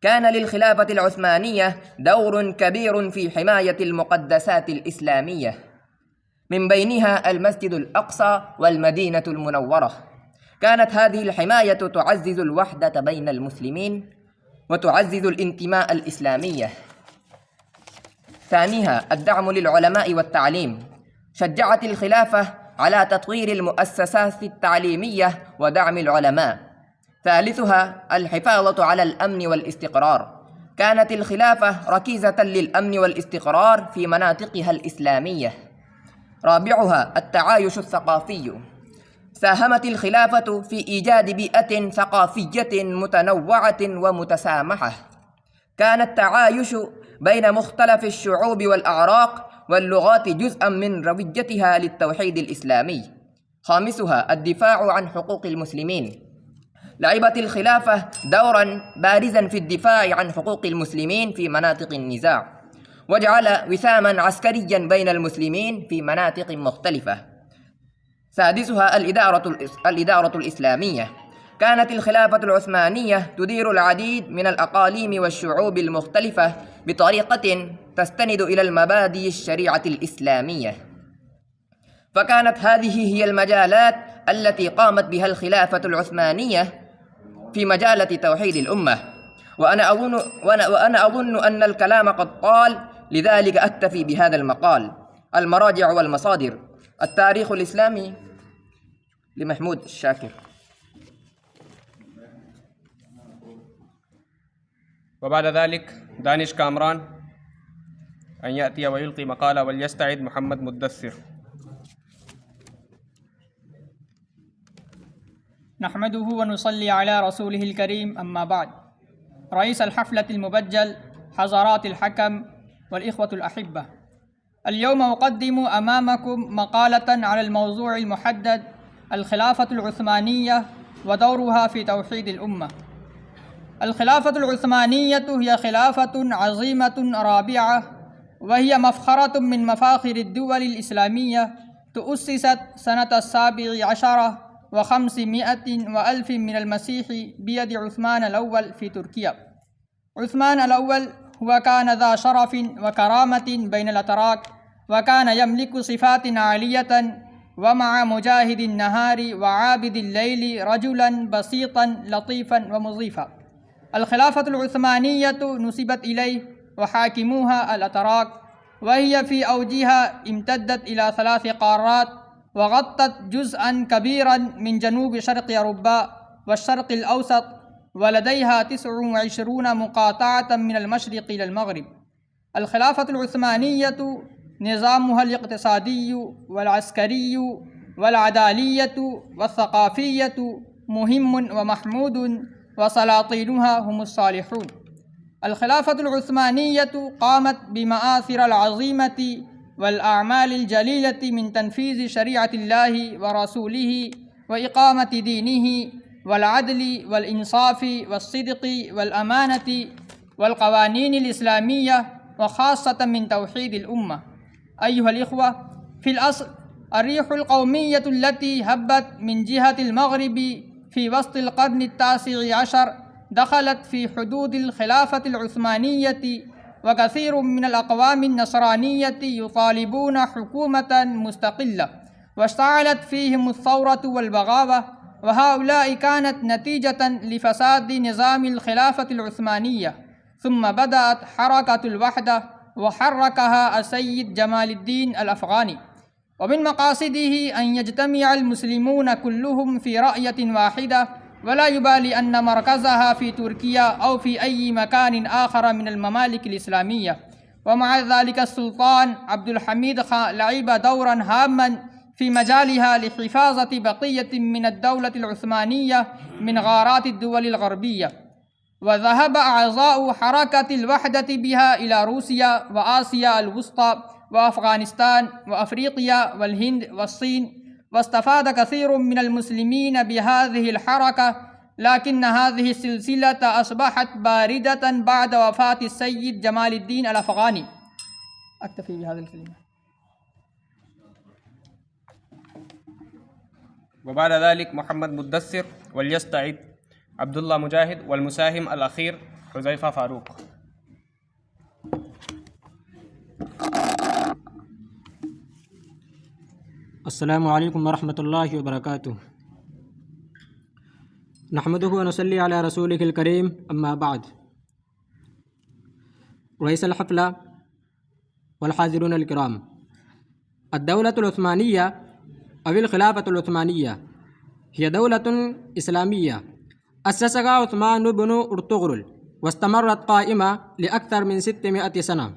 كان للخلافة العثمانية دور كبير في حماية المقدسات الإسلامية، من بينها المسجد الأقصى والمدينة المنورة. كانت هذه الحماية تعزز الوحدة بين المسلمين وتعزز الانتماء الإسلامي. ثانيها الدعم للعلماء والتعليم. شجعت الخلافة على تطوير المؤسسات التعليمية ودعم العلماء. ثالثها الحفاظ على الأمن والاستقرار. كانت الخلافة ركيزة للأمن والاستقرار في مناطقها الإسلامية. رابعها التعايش الثقافي. ساهمت الخلافة في إيجاد بيئة ثقافية متنوعة ومتسامحة. كان التعايش بين مختلف الشعوب والأعراق واللغات جزءا من رويتها للتوحيد الإسلامي. خامسها الدفاع عن حقوق المسلمين. لعبت الخلافة دورا بارزا في الدفاع عن حقوق المسلمين في مناطق النزاع، وجعل وساما عسكريا بين المسلمين في مناطق مختلفة. سادسها الإدارة الإسلامية. كانت الخلافة العثمانية تدير العديد من الأقاليم والشعوب المختلفة بطريقة تستند إلى المبادئ الشريعة الإسلامية. فكانت هذه هي المجالات التي قامت بها الخلافة العثمانية في مجالة توحيد الأمة. وأنا أظن أن الكلام قد طال، لذلك أكتفي بهذا المقال. المراجع والمصادر: التاريخ الإسلامي لمحمود الشاكر. وبعد ذلك دانش كامران أن يأتي ويلقي مقالة، وليستعد محمد مدثر. نحمده ونصلي على رسوله الكريم، أما بعد. رئيس الحفلة المبجل، حضرات الحكم والإخوة الأحبة، اليوم أقدم أمامكم مقالة على الموضوع المحدد: الخلافة العثمانية ودورها في توحيد الأمة. الخلافة العثمانية هي خلافة عظيمة رابعة، وهي مفخرة من مفاخر الدول الإسلامية. تؤسست سنة 17 و500 وألف من المسيح بيد عثمان الأول في تركيا. عثمان الأول هو كان ذا شرف وكرامة بين الأتراك، وكان يملك صفات عالية، ومع مجاهد النهار وعابد الليل رجلا بسيطا لطيفا ومضيفا. الخلافة العثمانية نسبت إليه وحاكموها الأتراك، وهي في أوجها امتدت إلى 3 قارات، وغطت جزءا كبيرا من جنوب شرق أوروبا والشرق الأوسط، ولديها 29 مقاطعة من المشرق إلى المغرب. الخلافة العثمانية نظامها الاقتصادي والعسكري والعدالية والثقافية مهم ومحمود، وسلاطينها هم الصالحون. الخلافة العثمانية قامت بمآثر العظيمة والأعمال الجليلة من تنفيذ شريعة الله ورسوله وإقامة دينه والعدل والإنصاف والصدق والأمانة والقوانين الإسلامية، وخاصة من توحيد الأمة. أيها الإخوة، في الأصل الريح القومية التي هبت من جهة المغرب في وسط القرن 19 دخلت في حدود الخلافة العثمانية، وكثير من الأقوام النصرانية يطالبون حكومة مستقلة، واشتعلت فيهم الثورة والبغاوة، وهؤلاء كانت نتيجة لفساد نظام الخلافة العثمانية. ثم بدأت حركة الوحدة وحركها السيد جمال الدين الأفغاني، ومن مقاصده أن يجتمع المسلمون كلهم في رأية واحدة، ولا يبالي أن مركزها في تركيا أو في أي مكان آخر من الممالك الإسلامية. ومع ذلك السلطان عبد الحميد خان لعب دورا هاما في مجالها لحفاظة بقية من الدولة العثمانية من غارات الدول الغربية. وذهب أعضاء حركة الوحدة بها إلى روسيا وآسيا الوسطى وأفغانستان وأفريقيا والهند والصين، واستفاد كثير من المسلمين بهذه الحركة، لكن هذه السلسلة أصبحت باردة بعد وفاة السيد جمال الدين الأفغاني. أكتفي بهذه الكلمة. وبعد ذلك محمد مدثر، وليستعد عبد الله مجاهد، والمساهم الأخير حذيفة فاروق. السلام عليكم ورحمة الله وبركاته. نحمده ونصلي على رسوله الكريم، أما بعد. رئيس الحفلة والحاضرون الكرام، الدولة العثمانية أو الخلافة العثمانية هي دولة إسلامية أسسها عثمان بن أرطغرل، واستمرت قائمة لأكثر من 600 سنة.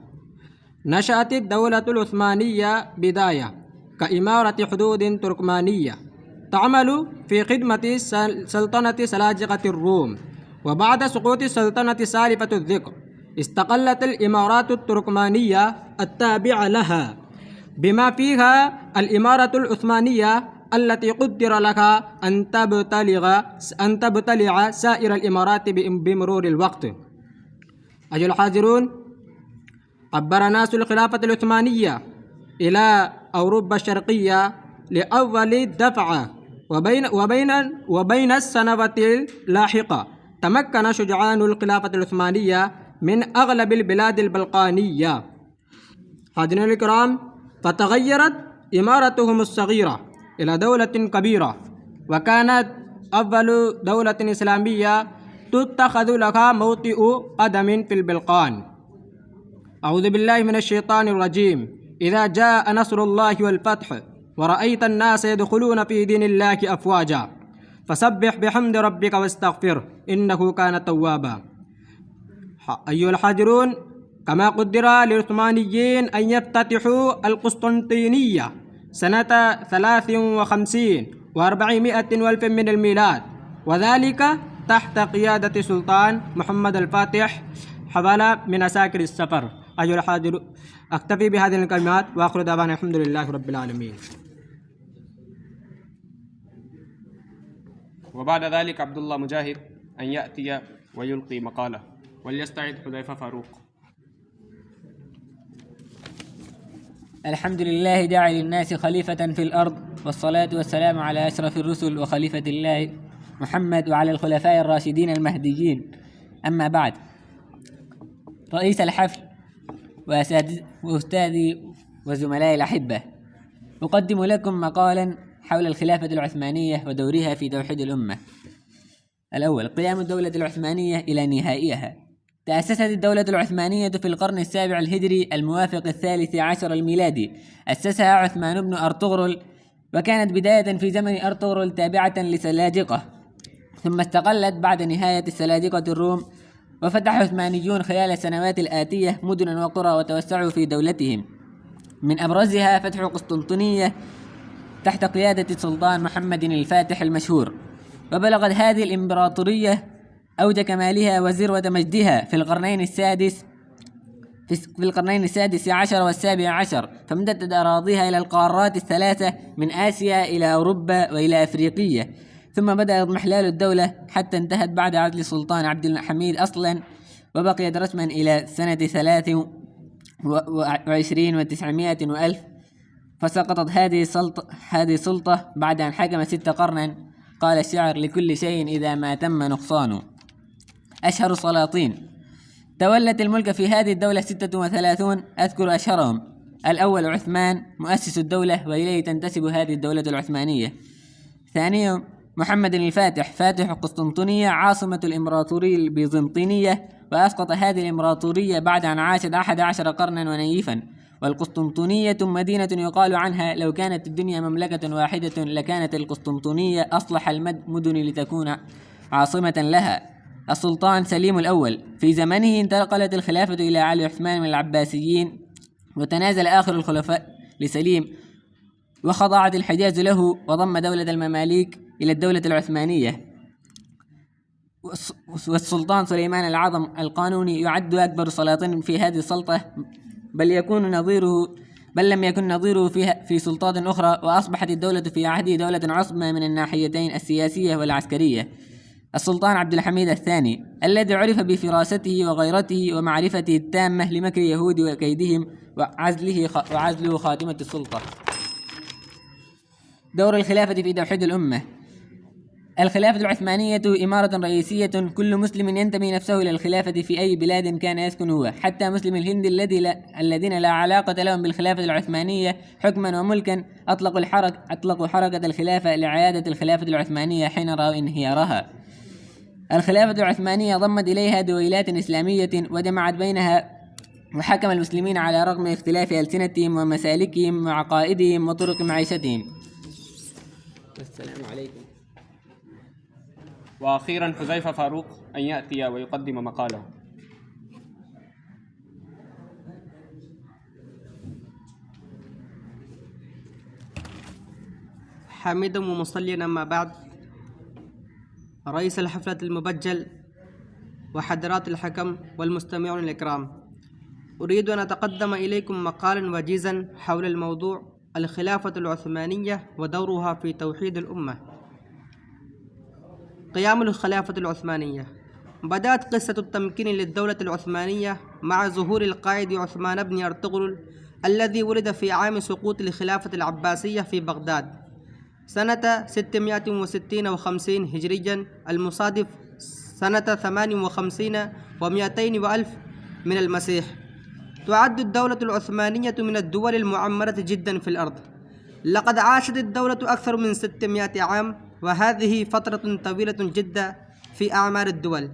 نشأت الدولة العثمانية بداية كإمارة حدود تركمانية تعمل في خدمة سلطنة سلاجقة الروم، وبعد سقوط سلطنة سالفة الذكر استقلت الإمارات التركمانية التابعة لها، بما فيها الإمارة العثمانية التي قدر لها أن تبتلع سائر الإمارات بمرور الوقت. أيها الحاضرون، عبر ناس الخلافة العثمانية إلى أوروبا الشرقية لأول دفعة، وبين السنوات اللاحقة تمكن شجعان الخلافة العثمانية من أغلب البلاد البلقانية. حاضرين الكرام، فتغيرت إمارتهم الصغيرة إلى دولة كبيرة، وكانت أول دولة إسلامية تتخذ لها موطئ قدم في البلقان. أعوذ بالله من الشيطان الرجيم. إذا جاء نصر الله والفتح ورأيت الناس يدخلون في دين الله أفواجا فسبح بحمد ربك واستغفره إنه كان توابا. أيها الحاضرون، كما قدر للعثمانيين أن يفتتحوا القسطنطينية سنة 53 و400 ألف من الميلاد، وذلك تحت قيادة سلطان محمد الفاتح حوالي من عساكر السفر. أيها الحاضرون، أكتفي بهذه الكلمات وآخر دعوانا الحمد لله رب العالمين. وبعد ذلك عبد الله مجاهد أن يأتي ويلقي مقالة، وليستعد حذيفة فاروق. الحمد لله جاعل الناس خليفة في الأرض، والصلاة والسلام على أشرف الرسل وخليفة الله محمد وعلى الخلفاء الراشدين المهديين. أما بعد، رئيس الحفل وأستاذي وزملائي الأحبة، أقدم لكم مقالا حول الخلافة العثمانية ودورها في توحيد الأمة. الأول، قيام الدولة العثمانية إلى نهائها. تأسست الدولة العثمانية في القرن السابع الهجري الموافق 13 الميلادي. أسسها عثمان بن أرطغرل، وكانت بداية في زمن أرطغرل تابعة لسلاجقة، ثم استقلت بعد نهاية السلاجقة الروم، وفتح العثمانيون خلال السنوات الآتية مدنا وقرى وتوسعوا في دولتهم، من أبرزها فتح القسطنطينية تحت قيادة السلطان محمد الفاتح المشهور. وبلغت هذه الإمبراطورية أوج كمالها وذروة مجدها في القرنين السادس عشر والسابع عشر، فامتدت أراضيها إلى القارات الثلاثة من آسيا إلى أوروبا وإلى أفريقيا، ثم بدأ يضمحلال الدولة حتى انتهت بعد عزل السلطان عبد الحميد أصلا، وبقيت رسما إلى سنة 23 و900 وألف، فسقطت هذه السلطة بعد أن حكم 6 قرنا. قال الشاعر: لكل شيء إذا ما تم نقصانه. أشهر السلاطين تولت الملك في هذه الدولة 36، أذكر أشهرهم: الأول عثمان مؤسس الدولة، وإليه تنتسب هذه الدولة العثمانية. ثانيهم محمد الفاتح فاتح قسطنطينية عاصمة الإمبراطورية البيزنطينية، وأسقط هذه الإمبراطورية بعد أن عاشت 11 قرنا ونيفا. والقسطنطينية مدينة يقال عنها لو كانت الدنيا مملكة واحدة لكانت القسطنطينية أصلح المدن لتكون عاصمة لها. السلطان سليم الأول في زمنه انتقلت الخلافة إلى علي عثمان من العباسيين، وتنازل آخر الخلفاء لسليم وخضعت الحجاز له، وضم دولة المماليك إلى الدولة العثمانية. والسلطان سليمان العظم القانوني يعد أكبر سلاطين في هذه السلطة، بل لم يكن نظيره في سلطات أخرى، وأصبحت الدولة في عهده دولة عظمى من الناحيتين السياسية والعسكرية. السلطان عبد الحميد الثاني الذي عرف بفراسته وغيرته ومعرفته التامة لمكر اليهود وكيدهم وعزله خاتمة السلطة. دور الخلافة في توحيد الأمة. الخلافة العثمانية إمارة رئيسية، كل مسلم ينتمي نفسه إلى الخلافة في أي بلاد كان يسكن هو، حتى مسلم الهند الذين لا علاقة لهم بالخلافة العثمانية حكما وملكا أطلقوا حركة الخلافة لعيادة الخلافة العثمانية حين رأوا انهيارها. الخلافة العثمانية ضمت إليها دويلات إسلامية وجمعت بينها، وحكم المسلمين على رغم اختلاف ألسنتهم ومسالكهم وعقائدهم وطرق معيشتهم. السلام عليكم. وأخيرا حذيفة فاروق أن يأتي ويقدم مقاله. حامدا ومصليا أما بعد، رئيس الحفلة المبجل وحضرات الحكم والمستمعون الإكرام، أريد أن أتقدم إليكم مقالا وجيزا حول الموضوع الخلافة العثمانية ودورها في توحيد الأمة. قيام الخلافة العثمانية. بدأت قصة التمكين للدولة العثمانية مع ظهور القائد عثمان بن أرطغرل الذي ولد في عام سقوط الخلافة العباسية في بغداد سنة 660 و50 هجريا، المصادف سنة 58 و200 وألف من المسيح. تعد الدولة العثمانية من الدول المعمرة جدا في الأرض، لقد عاشت الدولة أكثر من 600 عام، وهذه فترة طويلة جدا في أعمار الدول.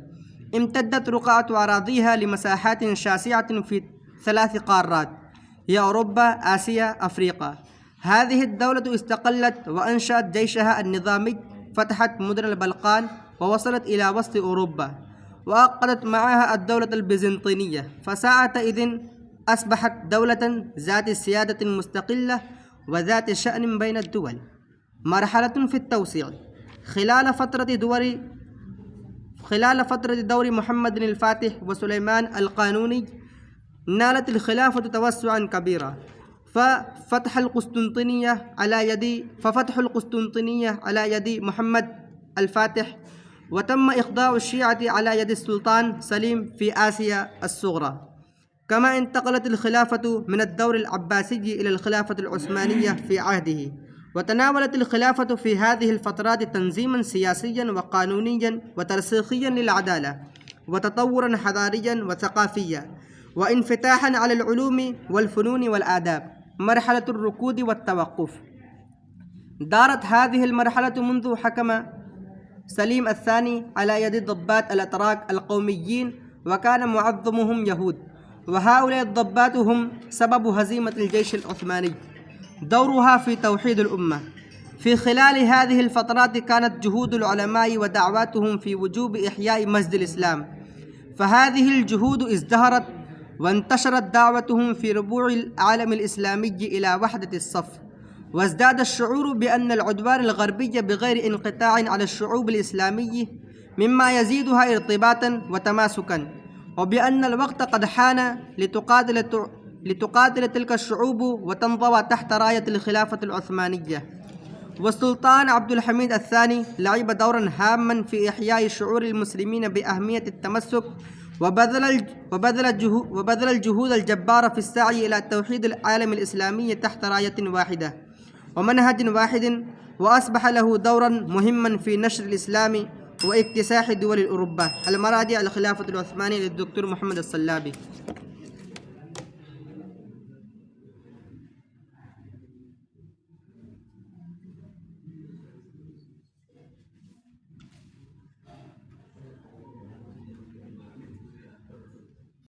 امتدت رقعة أراضيها لمساحات شاسعة في 3 قارات هي أوروبا، آسيا، أفريقيا. هذه الدولة استقلت وأنشأت جيشها النظامي، فتحت مدن البلقان ووصلت إلى وسط أوروبا، وعقدت معها الدولة البيزنطينية، فساعة إذن أصبحت دولة ذات سيادة مستقلة وذات شأن بين الدول. مرحلة في التوسيع. خلال فترة دور محمد الفاتح وسليمان القانوني نالت الخلافة توسعا كبيرا، ففتح القسطنطينية على يد محمد الفاتح، وتم إخضاع الشيعة على يد السلطان سليم في آسيا الصغرى. كما انتقلت الخلافة من الدور العباسي إلى الخلافة العثمانية في عهده، وتناولت الخلافة في هذه الفترات تنظيما سياسيا وقانونيا وترسيخيا للعدالة، وتطورا حضاريا وثقافيا، وانفتاحا على العلوم والفنون والآداب. مرحلة الركود والتوقف. دارت هذه المرحلة منذ حكم سليم الثاني على يد الضباط الأتراك القوميين، وكان معظمهم يهود، وهؤلاء الضباط هم سبب هزيمة الجيش العثماني. دورها في توحيد الأمة. في خلال هذه الفترات كانت جهود العلماء ودعواتهم في وجوب إحياء مسجد الإسلام، فهذه الجهود ازدهرت وانتشرت دعوتهم في ربوع العالم الإسلامي إلى وحدة الصف، وازداد الشعور بأن العدوان الغربي بغير انقطاع على الشعوب الإسلامية مما يزيدها ارتباطا وتماسكا، وبأن الوقت قد حان لتقاتل تلك الشعوب وتنضوي تحت راية الخلافة العثمانية. والسلطان عبد الحميد الثاني لعب دورا هاما في إحياء شعور المسلمين بأهمية التمسك، وبذل الجهود الجبارة في السعي إلى توحيد العالم الإسلامي تحت راية واحدة ومنهج واحد، وأصبح له دورا مهما في نشر الإسلام واكتساح دول أوروبا. المراجع الخلافة العثمانية للدكتور محمد الصلابي.